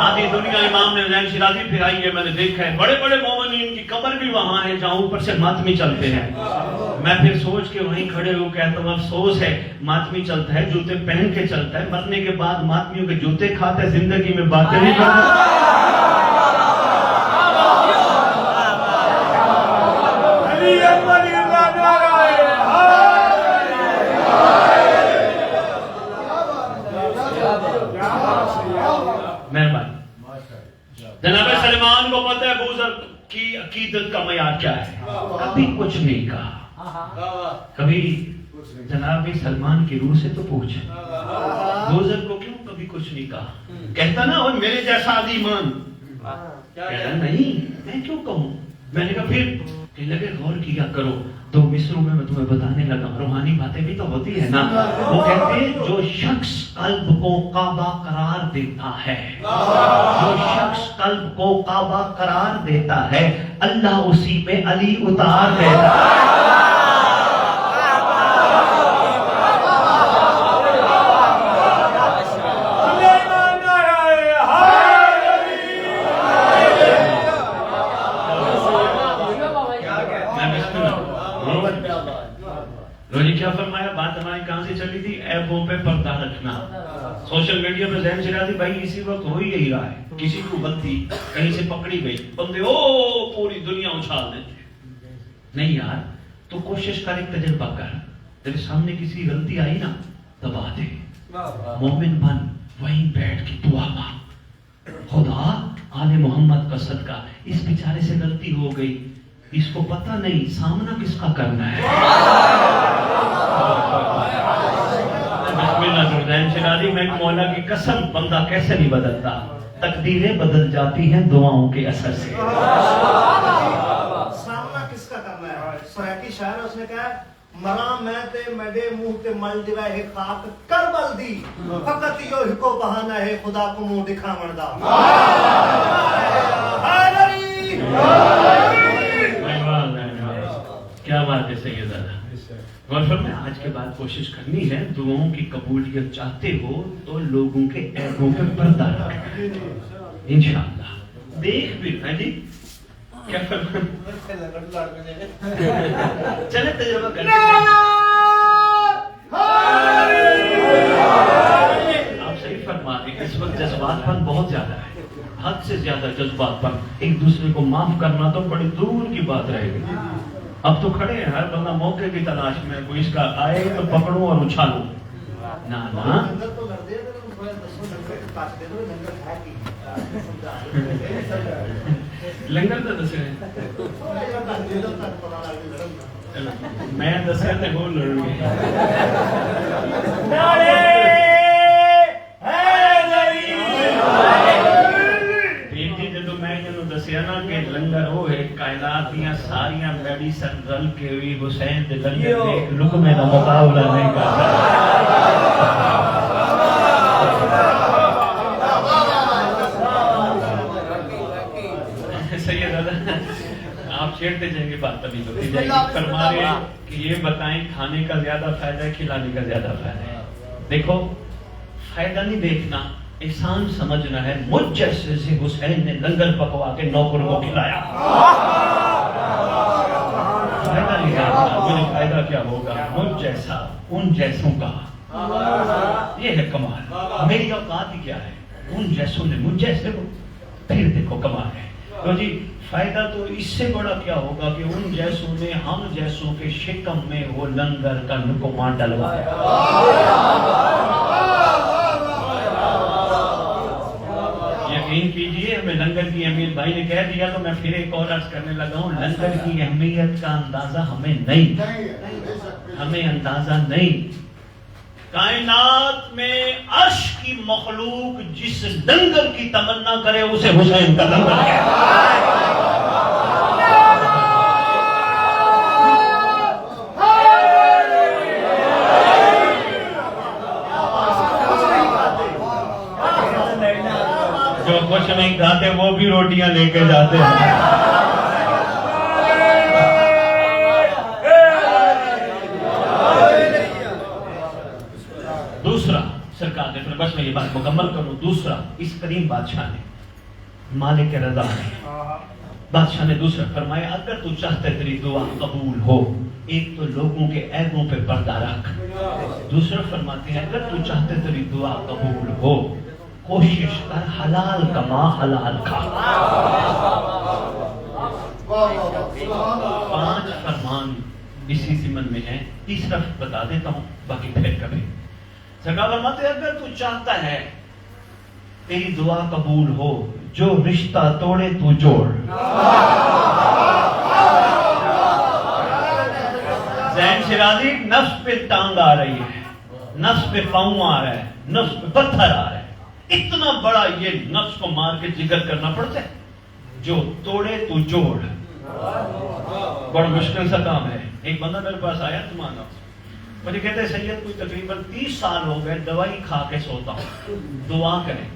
آدھی دنیا امام نے حسین شیرازی پھرائی ہے، میں نے دیکھا ہے. بڑے بڑے مومنین کی قبر بھی وہاں ہے جہاں اوپر سے ماتمی چلتے ہیں. میں پھر سوچ کے وہیں کھڑے ہو کہتا ہوں افسوس ہے، ماتمی چلتا ہے، جوتے پہن کے چلتا ہے، مرنے کے بعد ماتمیوں کے جوتے کھاتا ہے، زندگی میں باتیں نہیں کرتا. مہربانی. جناب سلمان کو پتہ ہے ابو ذر کی عقیدت کا معیار کیا ہے. کبھی کچھ نہیں کہا. کبھی جناب سلمان کی روح سے تو پوچھ، ابو ذر کو کیوں کبھی کچھ نہیں کہا؟ کہتا نا اور میرے جیسا عظیمان. کہتا نہیں، میں کیوں کہوں؟ میں نے کہا پھر کہ لگے غور کیا کرو. 2 مصروں میں تمہیں بتانے لگا، روحانی باتیں بھی تو ہوتی ہے نا. وہ کہتے ہیں جو شخص قلب کو کعبہ قرار دیتا ہے، جو شخص قلب کو کعبہ قرار دیتا ہے، اللہ اسی میں علی اتار دیتا ہے. کیا فرمایا؟ بات ہماری کہاں سے چلی تھی؟ ایبوں پہ پردہ رکھنا. سوشل میڈیا پہ ذہن شرازی بھائی اسی وقت ہو ہی یہی رہا ہے. کسی کو غلطی کہیں سے پکڑی گئی، بندے او پوری دنیا اچھال دیتے. نہیں یار، تو کوشش کر، ایک تجربہ کر. تیرے سامنے کسی غلطی آئی نا، دبا دے. مومن بن، وہیں بیٹھ کے دعا مانگ، خدا آل محمد کا صدقہ اس بیچارے سے غلطی ہو گئی، اس کو پتہ نہیں سامنا کس کا کرنا ہے. بسم اللہ الرحمن الرحیم. میں مولا کی قسم، بندہ کیسے نہیں بدلتا، تقدیریں بدل جاتی ہیں دعاؤں کے اثر سے. سامنا کس کا کرنا ہے؟ سریتی شاعر ہے، اس نے کہا مرا میں تے میڈے منہ تے مل دیوا ہے خاک کربل دی، فقط یو ہکو بہانہ ہے خدا کو منہ دکھاون دا. کیا بات ہے سیدہ. غور فرمائیں، آج کے بعد کوشش کرنی ہے، دعاؤں کی قبولیت چاہتے ہو تو لوگوں کے عیبوں پہ پردہ رکھیں انشاءاللہ. دیکھ بھی ہے جی کیا فرمائیں. چلے تجربہ کریں. آپ صحیح فرما دیں، اس وقت جذبات پر بہت زیادہ ہے. حد سے زیادہ جذبات پر ایک دوسرے کو معاف کرنا تو بڑی دور کی بات رہے گی. اب تو کھڑے ہیں ہر بندہ موقع کی تلاش میں, کوئی اس کا آئے تو پکڑوں اور اچھالوں. نہ لنگر تو کر دے کاٹ دے دو لنگر کھا کی لنگر تو دسے میں دسے تے ہو لڑ گئی. نعرے حیدری. جدو میں جنوں دسیا نا کہ لنگر وہ ہے کائنات دیاں ساریاں میڈیسن رل کے ہوئی حسین دے لنگر میں ایک لقمے دا مقابلہ نہیں کرتا. سید آپ چھیڑتے جائیں گے بات تبھی ہوتی جائے گی. فرما رہے ہیں کہ یہ بتائیں کھانے کا زیادہ فائدہ ہے کھلانے کا زیادہ فائدہ ہے. دیکھو فائدہ نہیں دیکھنا, احسان سمجھنا ہے. مجھ جیسے سے حسین نے لنگر پکوا کے نوکر کو کھلایا. فائدہ نہیں دیکھنا مجھے فائدہ کیا ہوگا, مجھ جیسا ان جیسوں کا. یہ ہے کمال. میری اوقات ہی کیا ہے, ان جیسوں نے مجھ جیسے کو, پھر دیکھو کمال ہے. تو جی فائدہ تو اس سے بڑا کیا ہوگا کہ ان جیسوں نے ہم جیسوں کے شکم میں وہ لنگر کا لقمہ ڈلوایا. یقین کیجئے ہمیں لنگر کی اہمیت بھائی نے کہہ دیا تو میں پھر ایک اور عرض کرنے لگا ہوں. لنگر کی اہمیت کا اندازہ ہمیں نہیں, ہمیں اندازہ نہیں. کائنات میں عرش کی مخلوق جس لنگر کی تمنا کرے اسے حسین کا لنگر ہے. جو کچھ نہیں کھاتے وہ بھی روٹیاں لے کے جاتے ہیں. دوسرا سرکار نے, بس میں یہ بات مکمل کروں. دوسرا اس کریم بادشاہ نے, مالک رضا نے, بادشاہ نے دوسرا فرمایا اگر تو چاہتے تیری دعا قبول ہو, ایک تو لوگوں کے عیبوں پہ پردہ رکھ. دوسرا فرماتے ہیں اگر تو چاہتے تیری دعا قبول ہو, کوشش کر حلال کما حلال کھا. 5 فرمان اسی ضمن میں ہے. تیسرا بتا دیتا ہوں باقی پھر کبھی. سرکار فرماتے ہیں اگر تو چاہتا ہے تیری دعا قبول ہو, جو رشتہ توڑے تو جوڑ. زین شرازی نفس پہ ٹانگ آ رہی ہے, نفس پہ پاؤں آ رہا ہے, نفس پہ پتھر آ رہا ہے. اتنا بڑا یہ نفس کو مار کے ذکر کرنا پڑتا ہے. جو توڑے تو جوڑ, بڑا مشکل سا کام ہے. ایک بندہ میرے پاس آیا تمہارا, مجھے کہتے ہیں سید کوئی تقریباً 30 سال ہو گئے دوائی کھا کے سوتا ہوں, دعا کریں.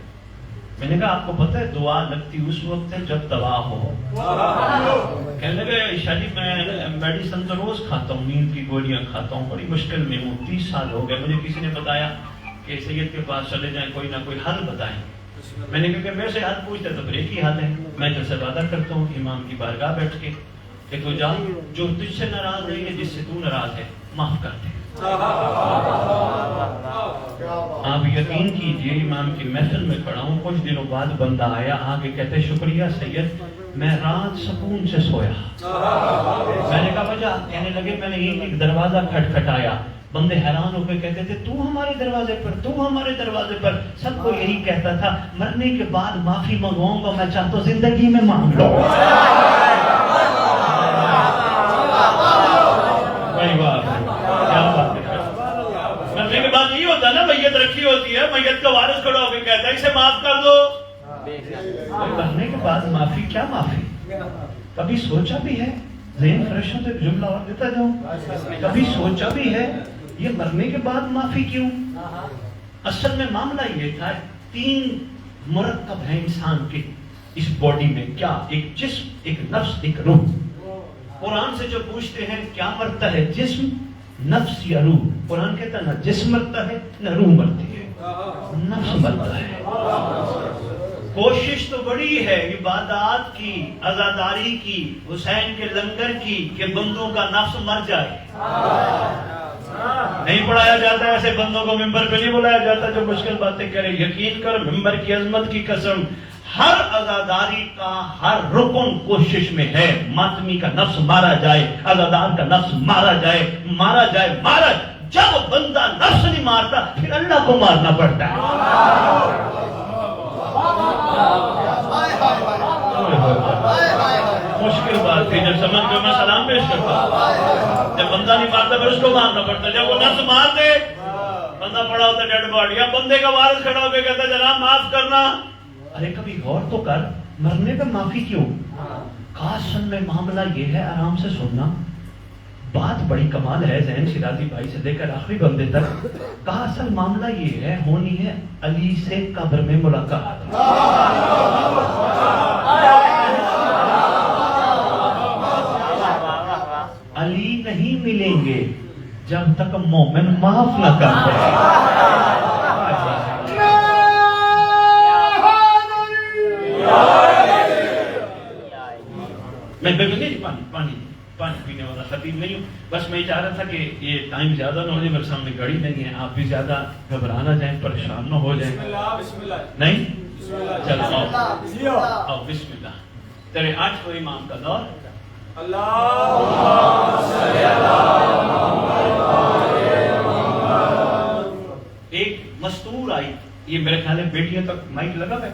میں نے کہا آپ کو پتہ ہے دعا لگتی اس وقت ہے جب دوا ہو. کہنے لگے شاہ جی میں میڈیسن تو روز کھاتا ہوں, نیند کی گولیاں کھاتا ہوں, بڑی مشکل میں ہوں, 30 سال ہو گئے. مجھے کسی نے بتایا کہ سید کے پاس چلے جائیں, کوئی نہ کوئی حل بتائیں. میں نے کہا کہ میرے سے حل پوچھتے تو پھر ایک ہی حل ہے. میں جب سے وعدہ کرتا ہوں امام کی بارگاہ بیٹھ کے کہ تو جا, جو تجھ سے ناراض نہیں ہے, جس سے تو ناراض ہے, معاف کر دے. آپ یقین کیجئے امام کی محفل میں کھڑا ہوں, کچھ دنوں بعد بندہ آیا, آگے کہتے شکریہ سید, میں رات سکون سے سویا. میں نے کہا وجہ, کہنے لگے میں نے ایک دروازہ کھٹکھٹایا, بندے حیران ہو کے کہتے تھے تو ہمارے دروازے پر, تو ہمارے دروازے پر. سب کو یہی کہتا تھا مرنے کے بعد معافی منگواؤں گا, میں چاہتا ہوں زندگی میں مانگ لو. مرنے کے بعد نہیں ہوتا نا, میت رکھی ہوتی ہے, میت کا وارث کھڑا ہو کے کہتا ہے اسے معاف کر دو. مرنے کے بعد معافی, کیا معافی؟ کبھی سوچا بھی ہے, ذہن فریش ہو تو ایک جملہ اور دیتا جاؤں, کبھی سوچا بھی ہے یہ مرنے کے بعد معافی کیوں؟ اصل میں معاملہ یہ تھا, 3 مرکب ہیں انسان کے اس باڈی میں. کیا؟ ایک جسم, ایک نفس, ایک روح. قرآن سے جو پوچھتے ہیں کیا مرتا ہے, جسم, نفس یا روح؟ قرآن کہتا ہے نہ جسم مرتا ہے نہ روح مرتی ہے, نفس مرتا ہے. کوشش تو بڑی ہے عبادات کی, عزاداری کی, حسین کے لنگر کی, کہ بندوں کا نفس مر جائے. نہیں پڑھایا جاتا ایسے بندوں کو, ممبر پہ نہیں بلایا جاتا جو مشکل باتیں کرے. یقین کر ممبر کی عظمت کی قسم, ہر عزاداری کا ہر رکن کوشش میں ہے ماتمی کا نفس مارا جائے، عزادار کا نفس مارا جائے، مارا جائے، مارا جائے۔ جب بندہ نفس نہیں مارتا پھر اللہ کو مارنا پڑتا ہے۔ مشکل بات تھی، جب سمجھ میں سلام پیش کرتا، جب بندہ نہیں مارتا پھر اس کو مارنا پڑتا۔ جب وہ نفس مار دے، بندہ پڑا ہوتا ڈیڈ باڈی، اب بندے کا وارث کھڑا ہو کے کہتا ہے جناب معاف کرنا۔ ارے کبھی غور تو کر، مرنے پہ معافی کیوں؟ کہا اصل میں معاملہ یہ ہے، آرام سے سننا، بات بڑی کمال ہے، ذہن شیرازی بھائی سے لے کر آخری بندے تک۔ کہا اصل معاملہ یہ ہے، ہونی ہے علی سے قبر میں ملاقات۔ علی نہیں ملیں گے جب تک مومن معاف نہ کر دے۔ میں پانی پینے والا خطیب نہیں ہوں، بس میں چاہ رہا تھا کہ یہ ٹائم زیادہ نہ ہو جائے، میرے سامنے گھڑی نہیں ہے، آپ بھی زیادہ گھبرا نہ جائیں، پریشان نہ ہو جائیں۔ نہیں چلو آؤ بسم اللہ۔ تیرے 8واں امام کا دور۔ ایک مستور آئی، یہ میرے خیال ہے بیٹیاں تک مائک لگا ہے،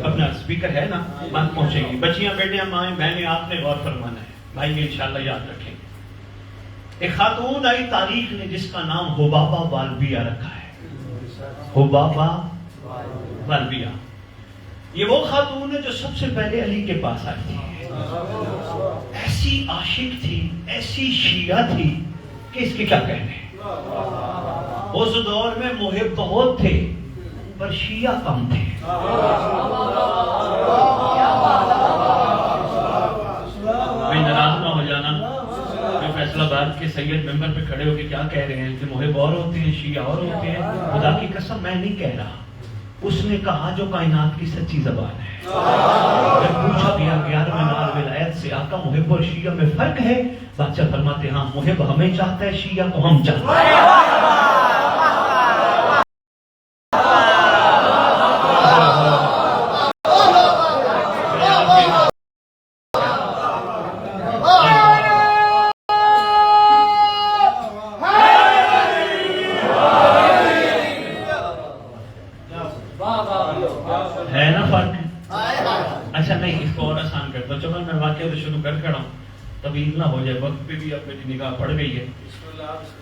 اپنا اسپیکر ہے نا، بات پہنچے گی۔ بچیاں، بیٹیاں، مائیں، بہنیں، آپ نے غور فرمانا ہے، بھائی یہ انشاءاللہ یاد رکھیں۔ ایک خاتون آئی تاریخ نے جس کا نام حبابہ والبیہ رکھا ہے، حبابہ والبیہ۔ یہ وہ خاتون ہے جو سب سے پہلے علی کے پاس آئی تھی، ایسی عاشق تھی، ایسی شیعہ تھی کہ اس کے کیا کہنے۔ اس دور میں محب بہت تھے پر شیعہ کم تھے۔ میں ناراض نہ ہو جانا، میں فیصل آباد کے سید ممبر پہ کھڑے ہو کے کیا کہہ رہے ہیں کہ محب اور ہوتے ہیں، شیعہ اور ہوتے ہیں، خدا کی قسم میں نہیں کہہ رہا، اس نے کہا جو کائنات کی سچی زبان ہے۔ جب پوچھا گیا 11ویں نال ولایت سے آقا محب اور شیعہ میں فرق ہے، بادشاہ فرماتے ہاں، محب ہمیں چاہتا ہے، شیعہ کو ہم چاہتے ہیں۔ ہے نا فرق؟ اچھا نہیں، اس کو اور آسان کرتا ہوں، چلو میں واقعہ تو شروع کر کھڑا ہوں، طویل نہ ہو جائے، وقت پہ بھی اب میری نگاہ پڑ گئی ہے۔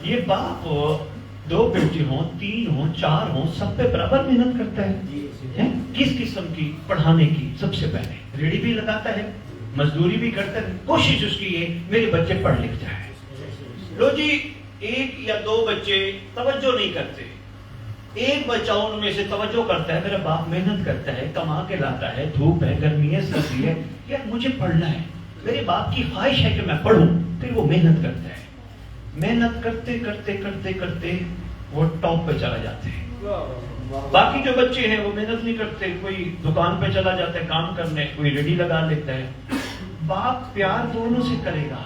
یہ باپ 2 بیٹے ہوں، 3 ہوں، 4 ہوں، سب پہ برابر محنت کرتا ہے۔ کس قسم کی؟ پڑھانے کی۔ سب سے پہلے ریڑھی بھی لگاتا ہے، مزدوری بھی کرتا ہے، کوشش اس کی یہ میرے بچے پڑھ لکھ جائیں۔ لو جی، 1 یا 2 بچے توجہ نہیں کرتے، ایک بچہ ان میں سے توجہ کرتا ہے، میرا باپ محنت کرتا ہے، کما کے لاتا ہے، دھوپ ہے، گرمی ہے، سردی ہے، یار مجھے پڑھنا ہے، میرے باپ کی خواہش ہے کہ میں پڑھوں، پھر وہ محنت کرتا ہے۔ محنت کرتے کرتے کرتے کرتے وہ ٹاپ پہ چلا جاتے ہیں۔ باقی جو بچے ہیں وہ محنت نہیں کرتے، کوئی دکان پہ چلا جاتا ہے کام کرنے، کوئی ریڈی لگا لیتا ہے۔ باپ پیار دونوں سے کرے گا،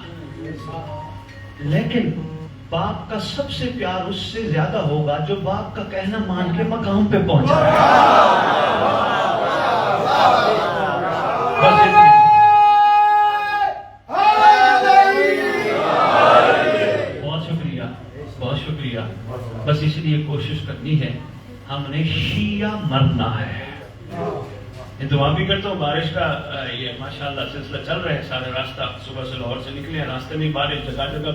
لیکن باپ کا سب سے پیار اس سے زیادہ ہوگا جو باپ کا کہنا مان کے مقام پہ پہنچا ہے۔ بہت شکریہ، بہت شکریہ۔ بس اس لیے کوشش کرنی ہے، ہم نے شیعہ مرنا ہے۔ دعا بھی کرتا ہوں، بارش کا یہ ماشاءاللہ سلسلہ چل رہا ہے، سارے راستہ صبح سے لاہور سے نکلے ہیں، راستے میں بارش، جگہ جگہ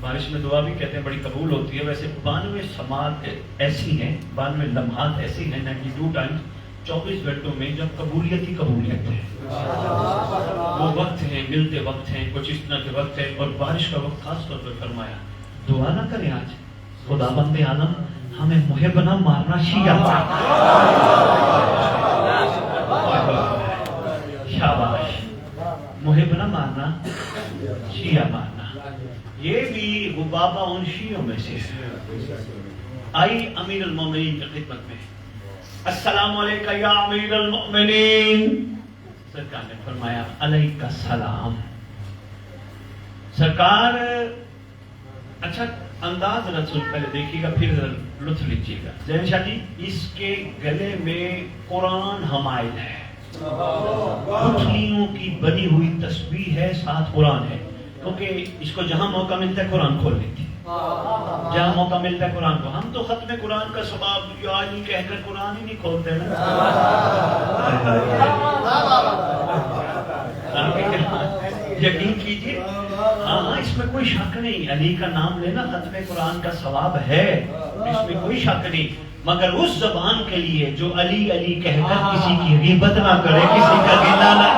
بارش میں دعا بھی کہتے ہیں بڑی قبول ہوتی ہے۔ ویسے 92 سماعت ایسی ہیں، 92 لمحات ایسی ہیں، 92 ٹائمز 24 گھنٹوں میں جب قبولیت ہی قبولیت ہے۔ وہ وقت ہیں، ملتے وقت ہیں، کچھ اس طرح کے وقت ہے، اور بارش کا وقت خاص طور پر فرمایا۔ دعا نہ کریں آج، خدا بند عالم ہمیں محب نہ مارنا، شیعہ مارنا۔ شاباش، محب نہ مارنا، شیعہ مارنا۔ یہ بھی حبابہ ان شیعوں میں سے آئی امیر المومنین کی خدمت میں، السلام علیکہ یا امیر المؤمنین۔ سرکار نے فرمایا علیکہ السلام۔ سرکار اچھا انداز رسول پہلے دیکھیے گا پھر لطف لیجیے گا. زین شاہ جی اس کے گلے میں قرآن حمائل ہے, گٹھلیوں کی بنی ہوئی تسبیح ہے, ساتھ قرآن ہے, کیونکہ اس کو جہاں موقع ملتا ہے قرآن کھول لیتی ہے, جہاں موقع ملتا ہے قرآن کو. ہم تو ختم قرآن کا ثواب یا نہیں کہہ کر قرآن ہی نہیں کھولتے نا. یقین کیجیے, ہاں اس میں کوئی شک نہیں, علی کا نام لینا ختم قرآن کا ثواب ہے, اس میں کوئی شک نہیں, مگر اس زبان کے لیے جو علی علی کہہ کر کسی کی غیبت نہ کرے, کسی کا گلہ نہ,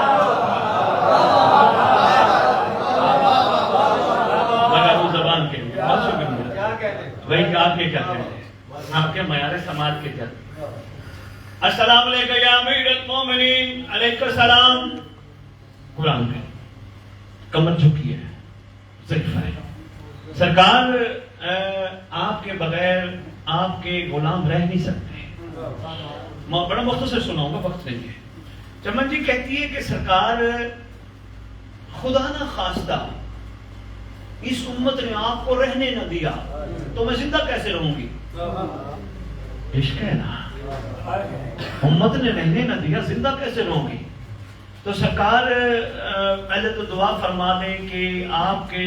مگر اس زبان کے لیے وہی آپ کے کہتے ہیں, آپ کے معیار سماج کے کہتے ہیں. السلام علیکم یا امیر المومنین, علیکم السلام. قرآن کا کمر جھکی ہے, ضعیف ہے. سرکار آپ کے بغیر آپ کے غلام رہ نہیں سکتے. بڑا مختصر سناؤں گا, وقت نہیں ہے. چمن جی کہتی ہے کہ سرکار خدا نہ خواستہ اس امت نے آپ کو رہنے نہ دیا تو میں زندہ کیسے رہوں گی. عشق ہے نا, امت نے رہنے نہ دیا زندہ کیسے رہوں گی. تو سرکار پہلے تو دعا فرما دیں کہ آپ کے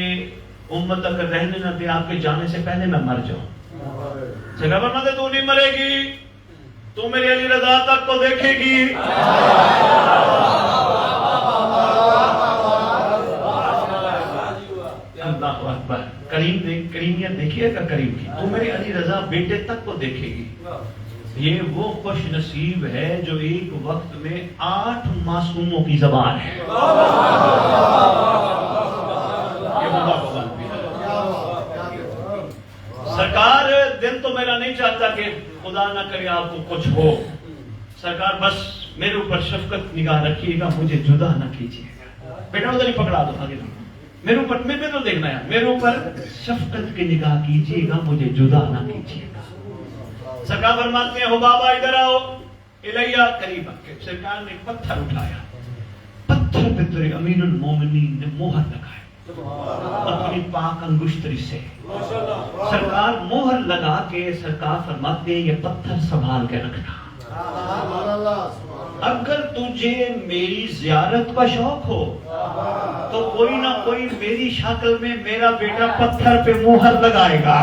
امت اگر رہنے نہ دے آپ کے جانے سے پہلے میں مر جاؤں. سرکار فرما دے تو نہیں مرے گی, تو میری علی رضا تک کو دیکھے گی. اللہ اکبر. کریمیت دیکھیے گا کریم کی, تو میری علی رضا بیٹے تک کو دیکھے گی. یہ وہ خوش نصیب ہے جو ایک وقت میں 8 معصوموں کی زبان ہے. سرکار دل تو میرا نہیں چاہتا کہ خدا نہ کرے آپ کو کچھ ہو. سرکار بس میرے اوپر شفقت نگاہ رکھیے گا, مجھے جدا نہ کیجیے گا. بیٹا ادھر ہی پکڑا دو, آگے میرے اوپر میں تو دیکھنا ہے, میرے اوپر شفقت کی نگاہ کیجیے گا, مجھے جدا نہ کیجیے گا. سرکار فرماتے ہیں, ہو بابا ادھر آؤ, الیہ قریبا. سرکار نے پتھر اٹھایا, پتھر پہ تیرے امیر المومنین نے مہر لگائی اپنی پاک انگشتری سے. سرکار مہر لگا کے سرکار فرماتے ہیں یہ پتھر سنبھال کے رکھنا. اگر تجھے میری زیارت کا شوق ہو تو کوئی نہ کوئی میری شکل میں میرا بیٹا پتھر پہ مہر لگائے گا.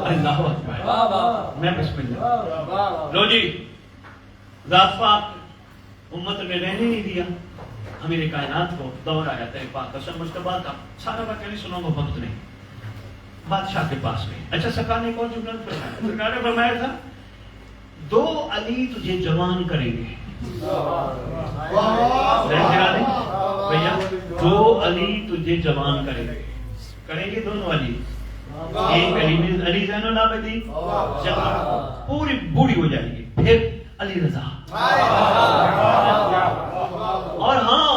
اللہ اکبر. میں بسم اللہ. لو جی, ذات پاک امت نے رہنے نہیں دیا, امیر کائنات کو دور آیا تیرے پاک کا سن مشتبہ تھا. سارا واقعہ نہیں سناؤں گا, وقت نہیں. بادشاہ کے پاس گئے. اچھا سرکار نے ایک اور جملہ فرمایا. سرکار نے فرمایا تھا 2 علی تجھے جوان کریں گے. بھیا 2 علی تجھے جوان کریں گے. کریں گے دونوں علی. ایک علی زین العابدین جب پوری بوڑھی ہو جائے گی, پھر علی رضا. اور ہاں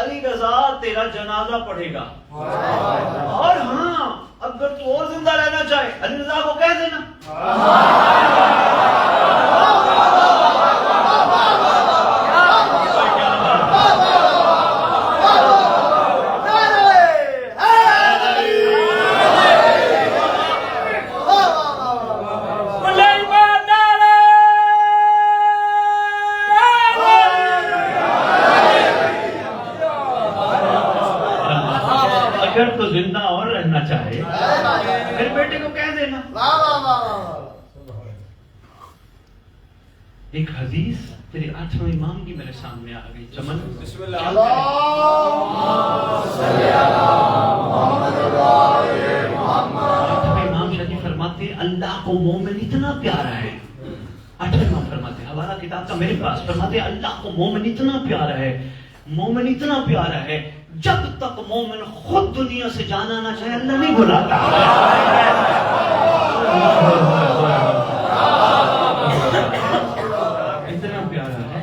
علی رضا تیرا جنازہ پڑھے گا. اور ہاں اگر تو اور زندہ رہنا چاہے علی رضا کو کہہ دینا. اگر تو زندہ اور رہنا چاہے پھر بیٹے کو کہہ دینا. ایک حدیث تیرے 8ویں امام کی میرے سامنے آ گئی. چمن بسم اللہ. 8ویں امام شاہ جی فرماتے ہیں اللہ کو مومن اتنا پیارا ہے. 8ویں امام فرماتے ہیں, حوالہ کتاب کا میرے پاس, فرماتے ہیں اللہ کو مومن اتنا پیارا ہے, مومن اتنا پیارا ہے جب تک مومن خود دنیا سے جانا نہ چاہے اللہ نہیں بلاتا. اتنا پیارا ہے.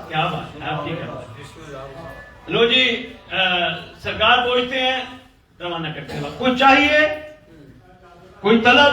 کیا بات ہے آپ کی. لو جی سرکار پہنچتے ہیں, روانہ کرتے ہیں. کوئی چاہیے, کوئی طلب.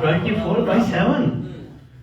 24/7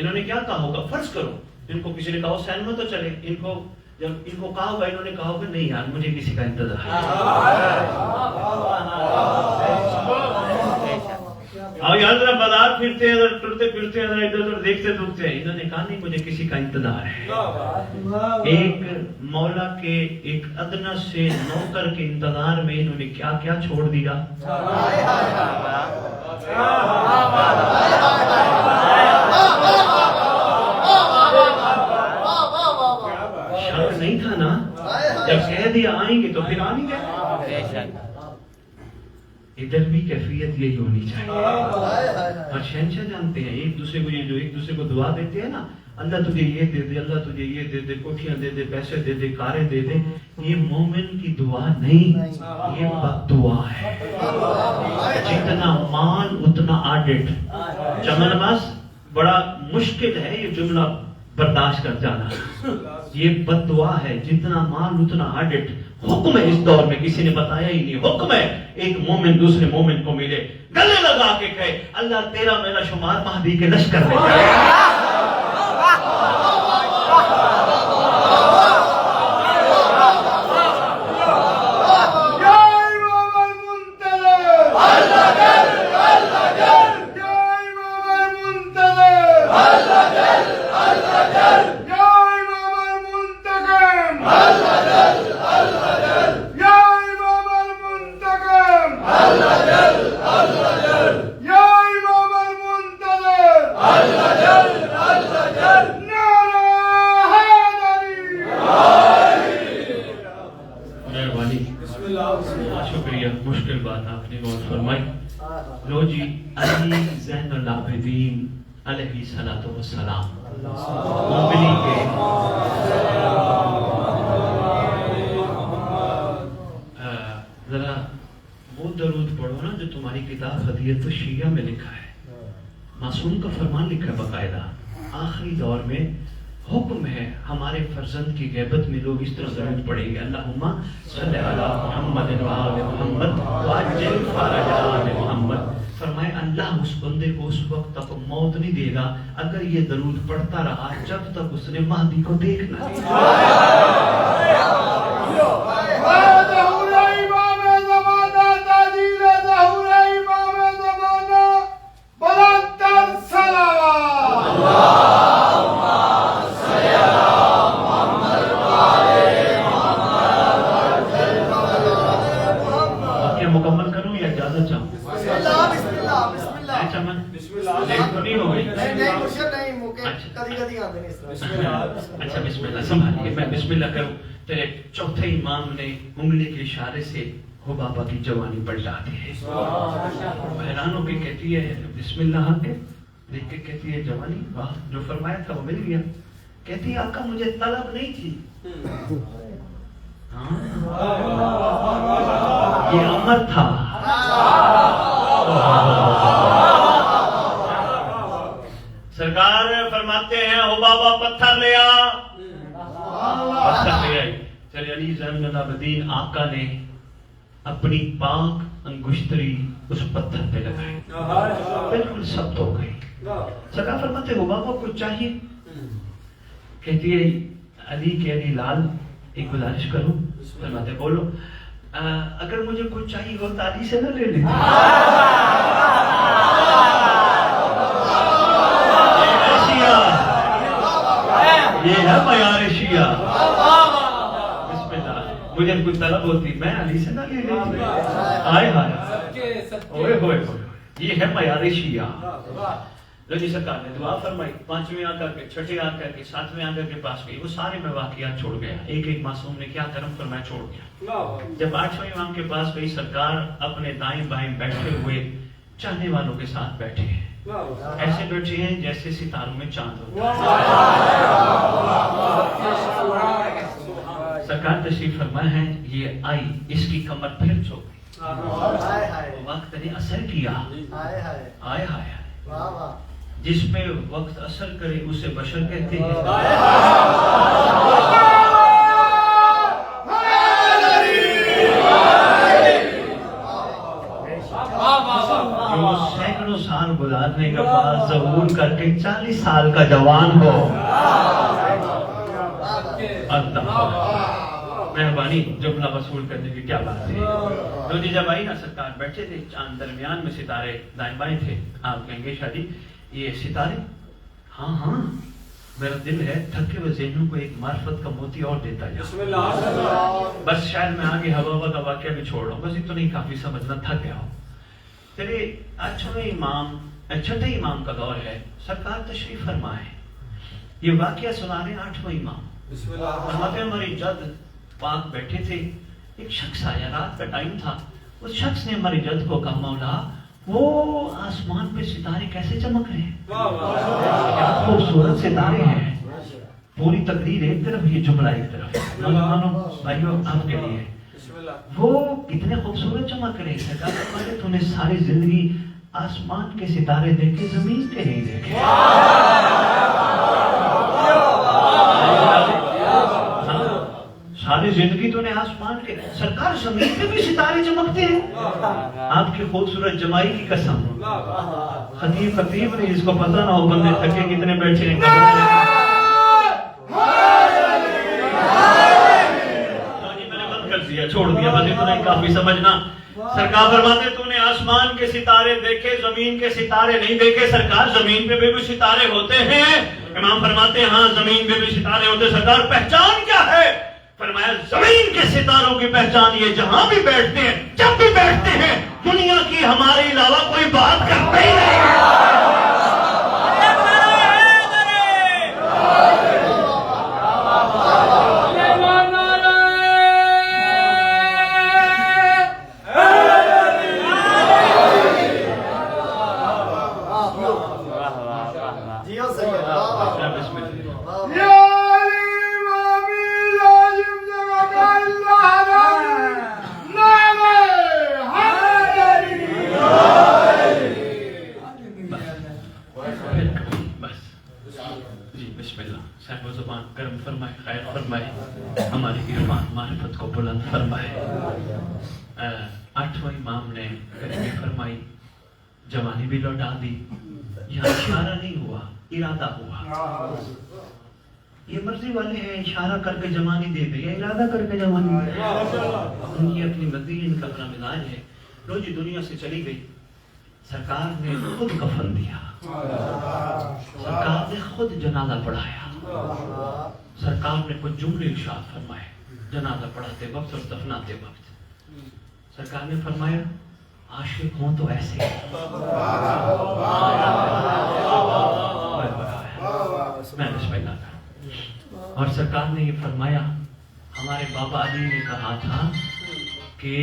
انہوں نے کیا کہا ہوگا؟ فرض کرو ان کو کسی نے کہا سینما تو چلے، ان کو جب ان کو کہا ہوگا انہوں نے کہا ہوگا نہیں یار مجھے کسی کا انتظار ہے۔ اور یار ذرا بازار پھرتے ہیں، ادھر ٹرتے پھرتے ہیں، ادھر ادھر دیکھتے دکھتے ہیں، انہوں نے کہا نہیں مجھے کسی کا انتظار ہے۔ ایک مولا کے ایک ادنا سے نوکر کے انتظار میں انہوں نے کیا کیا چھوڑ دیا۔ شک نہیں تھا نا، جب کہہ دیا آئیں گے تو پھر آ نہیں گئے۔ ادھر بھی کیفیت یہی ہونی چاہیے۔ اور شہنشاہ جانتے ہیں ایک دوسرے کو، یہ جو ایک دوسرے کو دعا دیتے ہیں نا، اللہ تجھے یہ دے دے، اللہ تجھے یہ دے دے، کوٹھیاں دے دے، پیسے دے دے، کاریں دے دے، یہ مومن کی دعا نہیں، یہ بد دعا ہے۔ جتنا مال اتنا آڈٹ۔ جمع نماز بڑا مشکل ہے یہ جملہ برداشت کر جانا، یہ بد دعا ہے۔ جتنا مال اتنا آڈٹ۔ حکم ہے اس دور میں، کسی نے بتایا ہی نہیں، حکم ہے ایک مومن دوسرے مومن کو ملے، گلے لگا کے کہے اللہ تیرا میرا شمار مہدی کے لشکر میں کرے۔ شکریہ، مشکل بات آپ نے غور فرمائی۔ لو جی، علی زین العابدین علیہ الصلوۃ والسلام مومنی کے ذرا وہ درود پڑھو نا جو تمہاری کتاب ہدیۃ الشیعہ میں لکھا ہے، معصوم کا فرمان لکھا ہے باقاعدہ۔ آخری دور میں حکم ہے ہمارے فرزند کی غیبت میں لوگ اس طرح درود پڑھیں گے، اللہم صلی علی محمد و آل محمد وعجل فرج آل محمد۔ فرمائے اللہ اس بندے کو اس وقت تک موت نہیں دے گا اگر یہ درود پڑھتا رہا جب تک اس نے مہدی کو دیکھنا مکمل کروں یا اجازت چاہوں؟ اچھا بسم اللہ سنبھالیے، میں بسم اللہ کروں تو چوتھے امام نے انگلی کے اشارے سے حبابہ کی جوانی پلٹا دی ہے، حیران ہو کے کہتی ہے بسم اللہ کے دیکھ کے کہتی ہے جوانی واہ جو فرمایا تھا وہ مل گیا۔ کہتی ہے آقا مجھے طلب نہیں تھی، یہ امر تھا۔ سرکار فرماتے ہیں حبابہ پتھر لے آ، پتھر لے آئی۔ چلے علی زین العابدین آقا نے اپنی پاک انگشتری اس پتھر پہ لگائی، بالکل سخت ہو گئی۔ سرکار فرماتے ہیں حبابہ کو چاہیے؟ کہتی ہے علی کے علی لال ایک گزارش کروں؟ فرماتے بولو۔ اگر مجھے کچھ چاہیے ہو تو علی سے نہ لے لیتے؟ یہ ہے معیار شیعہ۔ بسم اللہ، مجھے کوئی طلب ہوتی میں علی سے نہ لے لیتی؟ آئے ہائے ہوئے ہوئے ہوئے، یہ ہے معیار شیعہ۔ رضی سرکار نے دعا فرمائی، پانچویں آ کر کے، چھٹے آ کر کے، ساتویں آ کر کے پاس گئی، وہ سارے میں واقعات چھوڑ گیا، ایک ایک معصوم نے کیا کرم فرمایا چھوڑ گیا۔ جب آٹھویں امام کے پاس گئی، سرکار اپنے دائیں بائیں بیٹھے ہوئے چاہنے والوں کے ساتھ بیٹھے ہیں، ایسے بیٹھے ہیں جیسے ستاروں میں چاند ہوتا ہے۔ سرکار تشریف فرمایا ہے، یہ آئی، اس کی کمر پھر جھک گئی، وقت نے اثر کیا، آئے ہائے جس پہ وقت اثر کرے اسے بشر کہتے ہیں۔ جو سینکڑوں سال گزارنے کے بعد ظہور کر کے 40 سال کا جوان ہو. مہربانی جملہ وصول کرنے کی کیا بات ہے. تو جی جب آئی نا سرکار بیٹھے تھے, چاند درمیان میں ستارے دائیں بائیں تھے. آپ کہیں گے شاہ جی یہ ستارے؟ ہاں ہاں, میرا دل ہے تھکے ہوئے ذہنوں کو ایک معرفت کا موتی اور دیتا جاؤ. بس شاید میں آگے ہوا کا واقعہ بھی چھوڑ رہا ہوں, بس اتنا ہی کافی سمجھنا, تھک گیا ہوں. چلیے چھٹے امام کا دور ہے, سرکار تشریف فرما ہے. یہ واقعہ سنا رہے 8واں امام. فرماتے ہیں ہماری جد پاک بیٹھے تھے, ایک شخص آیا, رات کا ٹائم تھا. اس شخص نے ہماری جد کو کہا مولا وہ آسمان پہ ستارے کیسے چمک رہے ہیں, کیا خوبصورت ستارے ہیں. پوری تقریر ایک طرف, یہ جملہ ایک طرف. نوجوانوں بھائیوں آپ کے لیے, وہ کتنے خوبصورت چمک رہے ہیں. تو نے ساری زندگی آسمان کے ستارے دیکھے, زمین کے نہیں دیکھے. ساری زندگی تو نے آسمان کے, سرکار زمین پہ بھی ستارے چمکتے ہیں. آپ کی خوبصورت جمائی کی قسم. خطیب نے جس کو پتہ نہ ہو, بندے تھکے کتنے بیٹھے ہیں. میں نے بند کر دیا, چھوڑ دیا, بس اتنا ہی کافی سمجھنا. سرکار فرماتے تو نے آسمان کے ستارے دیکھے, زمین کے ستارے نہیں دیکھے. سرکار زمین پہ بھی ستارے ہوتے ہیں. امام فرماتے ہیں ہاں زمین پہ بھی ستارے ہوتے ہیں. سرکار پہچان کیا ہے؟ فرمایا زمین کے ستاروں کی پہچان یہ جہاں بھی بیٹھتے ہیں, جب بھی بیٹھتے ہیں, دنیا کی ہمارے علاوہ کوئی بات کرتے ہی نہیں. ہماری عرفان معرفت کو بلند فرمائے. 8واں امام نے کلمہ فرمائی, جوانی بھی لوٹا دی. یہاں اشارہ نہیں ہوا, ارادہ ہوا. یہ مرضی والے ہیں اشارہ کر کے جوانی دے دے یا ارادہ کر کے جوانی دے دے. ان کی اپنی مرضی, ان کا اپنا مزاج ہے. لو جی دنیا سے چلی گئی. سرکار نے خود کفن دیا, سرکار نے خود جنازہ پڑھایا. سرکار نے کچھ جملے ارشاد فرمائے جنازہ پڑھاتے وقت اور دفناتے وقت. سرکار نے فرمایا عاشق ہوں تو ایسے, میں بسم اللہ کروں. اور سرکار نے یہ فرمایا, ہمارے بابا علی نے کہا تھا کہ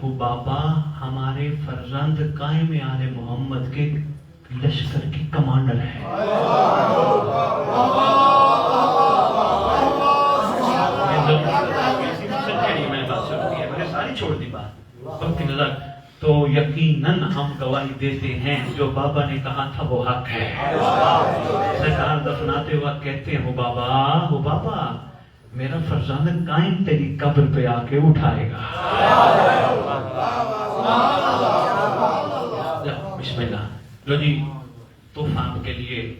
ہو بابا ہمارے فرزند قائم آل محمد کے لشکر کی کمانڈر ہے. چھوڑ دی بات وقت کی نظر. تو یقیناً ہم گواہی دیتے ہیں جو بابا نے کہا تھا وہ حق ہے. سرکار دفناتے وقت کہتے ہیں ہو بابا میرا فرزند قائم تیری قبر پہ آ کے اٹھائے گا. بسم اللہ. لو جی طوفان کے لیے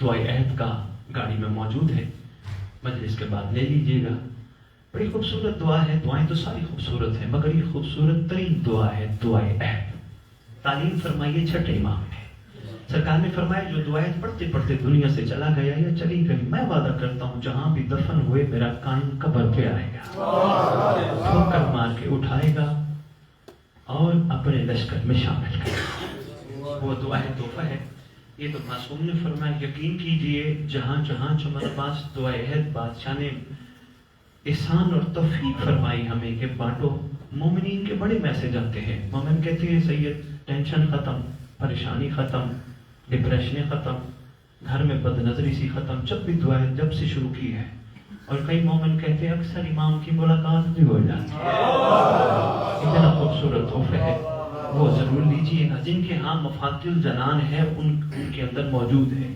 دعائے عہد کا گاڑی میں موجود ہے, مجلس کے بعد لے لیجئے گا. بڑی خوبصورت دعا ہے. دعائیں تو ساری خوبصورت ہیں مگر یہ خوبصورت ترین دعا ہے دعائے عہد. تعلیم فرمائیے چھٹے امام نے. سرکار نے فرمایا جو دعائیں پڑھتے پڑھتے دنیا سے چلا گیا یا چلی گئی, میں وعدہ کرتا ہوں جہاں بھی دفن ہوئے میرا قائم قبر پہ آئے گا, ٹھوکر مار کے اٹھائے گا اور اپنے لشکر میں شامل کرے گا. وہ دعائیں تحفہ ہے. یہ تو معصوم نے فرمایا یقین کیجئے جہاں جہاں ہمارے پاس دعائے عہد بادشاہ نے احسان اور توفیق فرمائی ہمیں کہ بانٹو. مومنین کے بڑے میسج آتے ہیں. مومن کہتے ہیں سید ٹینشن ختم, پریشانی ختم, ڈپریشن ختم, گھر میں بد نظری سی ختم, جب بھی دعائیں جب سے شروع کی ہے. اور کئی مومن کہتے ہیں اکثر امام کی ملاقات بھی ہو جاتی ہے. اتنا خوبصورت تحفہ ہے, وہ ضرور لیجیے گا. جن کے ہاں مفاتیح الجنان ہے ان کے اندر موجود ہے,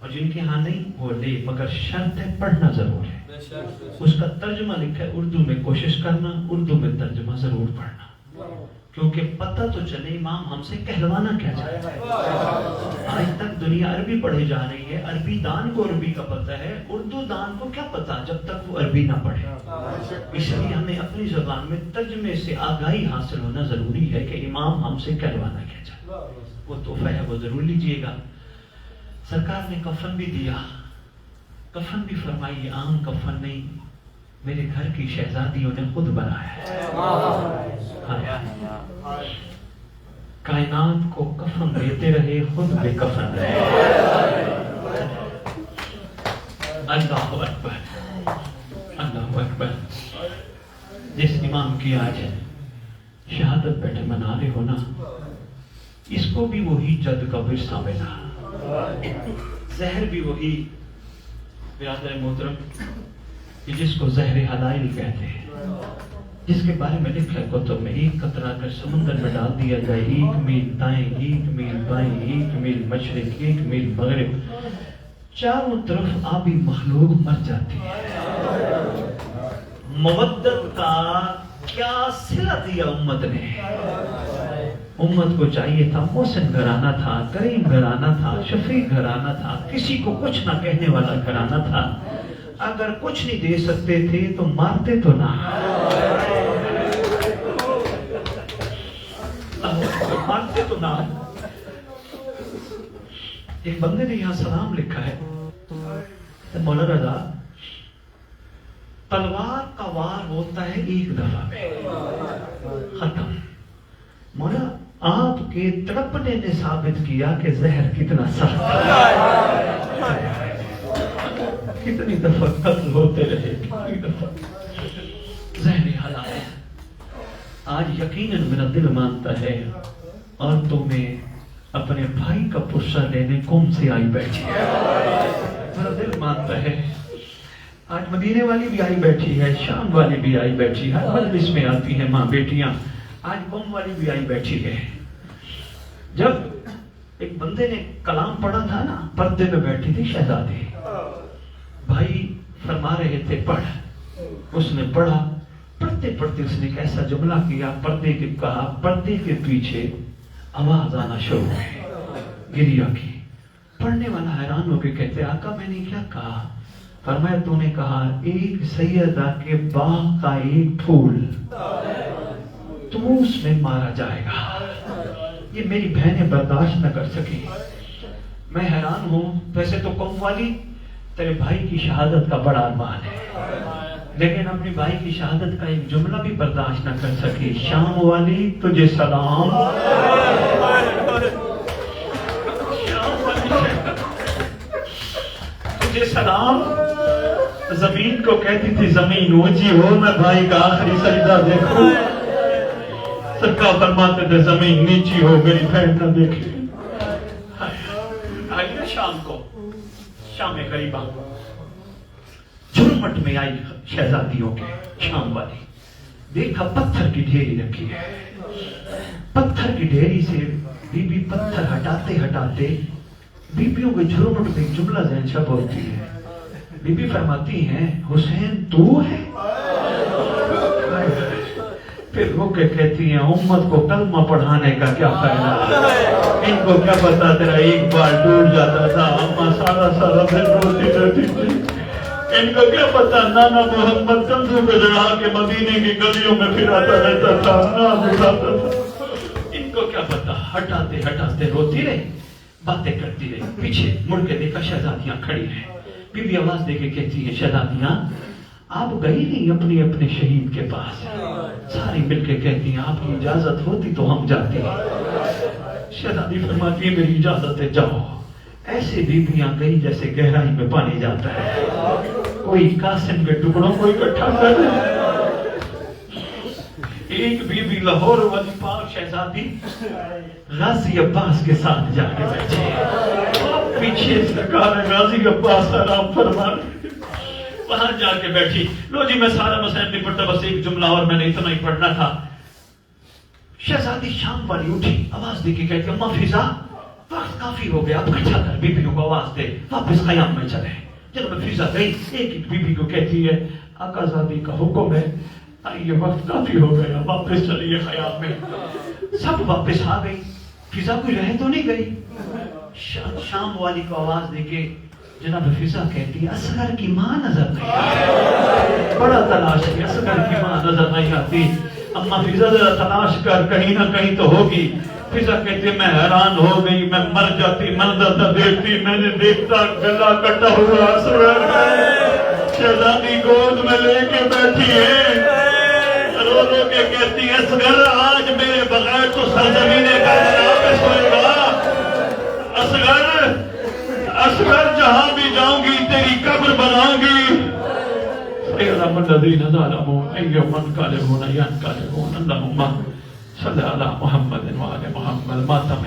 اور جن کے ہاں نہیں وہ لے, مگر شرط ہے پڑھنا ضرور ہے. اس کا ترجمہ لکھا ہے اردو میں, کوشش کرنا اردو میں ترجمہ ضرور پڑھنا. کیونکہ پتہ تو چلے امام ہم سے کہلوانا کیا چاہتا ہے. آج تک دنیا عربی پڑھے جا رہی ہے، عربی دان کو عربی کا پتہ ہے، اردو دان کو کیا پتہ جب تک وہ عربی نہ پڑھے. اس لیے ہمیں اپنی زبان میں ترجمے سے آگاہی حاصل ہونا ضروری ہے کہ امام ہم سے کہلوانا کیا چاہتا ہے. وہ تحفہ ہے، وہ ضرور لیجئے گا. سرکار نے کفن بھی دیا، کفن بھی فرمائی عام کفن نہیں، میرے گھر کی شہزادیوں نے خود بنایا ہے. کائنات کو کفن دیتے رہے، خود بے کفن رہے. اللہ اکبر، اللہ اکبر. جس امام کی آج شہادت بیٹھے منا رہے ہو نا، اس کو بھی وہی جد کا ورثہ ملا، زہر بھی وہی. برادر محترم، جس کو زہر حلائل کہتے ہیں، جس کے بارے میں لکھا ہے کتب میں، ایک قطرہ اگر سمندر میں ڈال دیا جائے، 1 میل دائیں، 1 میل بائیں، 1 میل مشرق، 1 میل مغرب، چاروں طرف آبی مخلوق مر جاتی ہے. مودت کا کیا صلہ دیا امت نے. امت کو چاہیے تھا، محسن گھرانہ تھا، کریم گھرانہ تھا، شفیق گھرانہ تھا، کسی کو کچھ نہ کہنے والا گھرانہ تھا. اگر کچھ نہیں دے سکتے تھے تو مارتے تو نہ، مارتے تو نہ. ایک بندے نے یہاں سلام لکھا ہے، مولا رضا، تلوار کا وار ہوتا ہے ایک دفعہ میں، ختم. مولا آپ کے تڑپنے نے ثابت کیا کہ زہر کتنا سخت ہے. کتنی دفعہ قتل ہوتے رہے، کتنی دفعہ زہر حلال. آج یقیناً میرا دل مانتا ہے عورتوں میں اپنے بھائی کا پرسہ لینے قوم سے آئی بیٹھی ہے. میرا دل مانتا ہے آج مدینے والی بھی آئی بیٹھی ہے، شام والی بھی آئی بیٹھی ہے، ہر مجلس میں آتی ہیں ماں بیٹیاں. آج قوم والی بھی آئی بیٹھی ہے. جب ایک بندے نے کلام پڑھا تھا نا، پردے میں بیٹھی تھی شہزادی، بھائی فرما رہے تھے پڑھ، اس نے پڑھا. پڑھتے پڑھتے اس نے ایک ایسا جملہ کیا، پردے کے کہا، پردے کے پیچھے آواز آنا شروع ہوئی، گریا کی. پڑھنے والا حیران ہو کے کہتے آقا میں نے کیا کہا؟ فرمایا تو نے کہا ایک سیدہ کے باغ کا ایک پھول تو اس میں مارا جائے گا. یہ میری بہنیں برداشت نہ کر سکی. میں حیران ہوں، ویسے تو قوم والی تیرے بھائی کی شہادت کا بڑا ارمان ہے، لیکن اپنی بھائی کی شہادت کا ایک جملہ بھی برداشت نہ کر سکی. شام والی تجھے سلام، تجھے سلام. زمین کو کہتی تھی زمین اونچی ہو، میں بھائی کا آخری سجدہ دیکھوں. سرکار فرماتے تھے زمین نیچی ہو، میری بہن نہ دیکھے. آئیے شام کو، شام قریبا جھرمٹ میں آئی شہزادیوں کے، شام والی دیکھا پتھر کی ڈھیری رکھی ہے. پتھر کی ڈھیری سے بی بی پتھر ہٹاتے ہٹاتے بیبیوں کے جھرمٹ میں جملہ ذہن شب ہوتی ہے. بی بی فرماتی ہیں حسین تو ہے؟ پھر وہ کہتی ہیں امت کو کلمہ پڑھانے کا کیا فائدہ، ان کو کیا پتا تیرا ایک بار ٹوٹ جاتا تھا، اماں سارا سارا دن روتی رہتی تھی. ان کو کیا پتا نانا محمد کندھوں پہ چڑھا کے مدینے کی گلیوں میں پھراتا رہتا تھا، ناز اٹھاتا تھا. ان کو کیا پتا. ہٹاتے ہٹاتے روتی رہی، باتیں کرتی رہی. پیچھے مڑ کے دیکھا شہزادیاں کھڑی ہیں. بی بی آواز دے کے کہتی ہیں شہزادیاں آپ گئی نہیں اپنے اپنے شہید کے پاس؟ ساری مل کے کہتی ہیں آپ کی اجازت ہوتی تو ہم جاتے ہیں. شہزادی فرماتی ہے میری اجازت ہے جاؤ. ایسے بیبیاں گئی جیسے گہرائی میں پانی جاتا ہے، کوئی قاسم کے ٹکڑوں کو اکٹھا کر رہے. ایک بی بی لاہور والی پاک شہزادی غازی عباس کے ساتھ جا کے بیٹھے، پیچھے سرکار غازی عباس آرام فرما رہے، وہاں جا کے بیٹھی. لو جی میں سارا مسائل نہیں پڑھتا، بس ایک جملہ اور میں نے اتنا ہی پڑھنا تھا. شہزادی شام والی اٹھی، آواز دے کے کہتی اماں فضا وقت کافی ہو گیا، اب اکٹھا کر بیبیوں کو آواز دے، واپس قیام میں چلے. جب میں فضا گئی ایک ایک بیبی کو کہتی ہے آقا زادی کا حکم ہے یہ وقت کافی ہو گیا، واپس چلیے خیال میں. سب واپس آ گئی. فضا کوئی رہ تو نہیں گئی. شام والی کو آواز دے کے جناب فضا کہتی ہے اصغر کی ماں نظر نہیں آتی. بڑا تلاش کی، اصغر کی ماں نظر نہیں آتی. اما فضا ذرا تلاش کر، کہیں نہ کہیں تو ہوگی. فضا کہتی ہے میں حیران ہو گئی، میں مر جاتی منظر نہ دیکھتی. میں نے دیکھتا گلا کٹا ہوا اصغر شہزادی گود میں لے کے بیٹھی ہے، رو رو کے کہتی ہے اصغر آج میرے بغیر تو سرزمین کائنات پہ سوئے گا. اصغر جہاں بھی جاؤں گی تیری قبر بناؤں گی. سيعلم الذين ظلموا أي منقلب ينقلبون. اللهم صل على محمد وعلى محمد. ما تم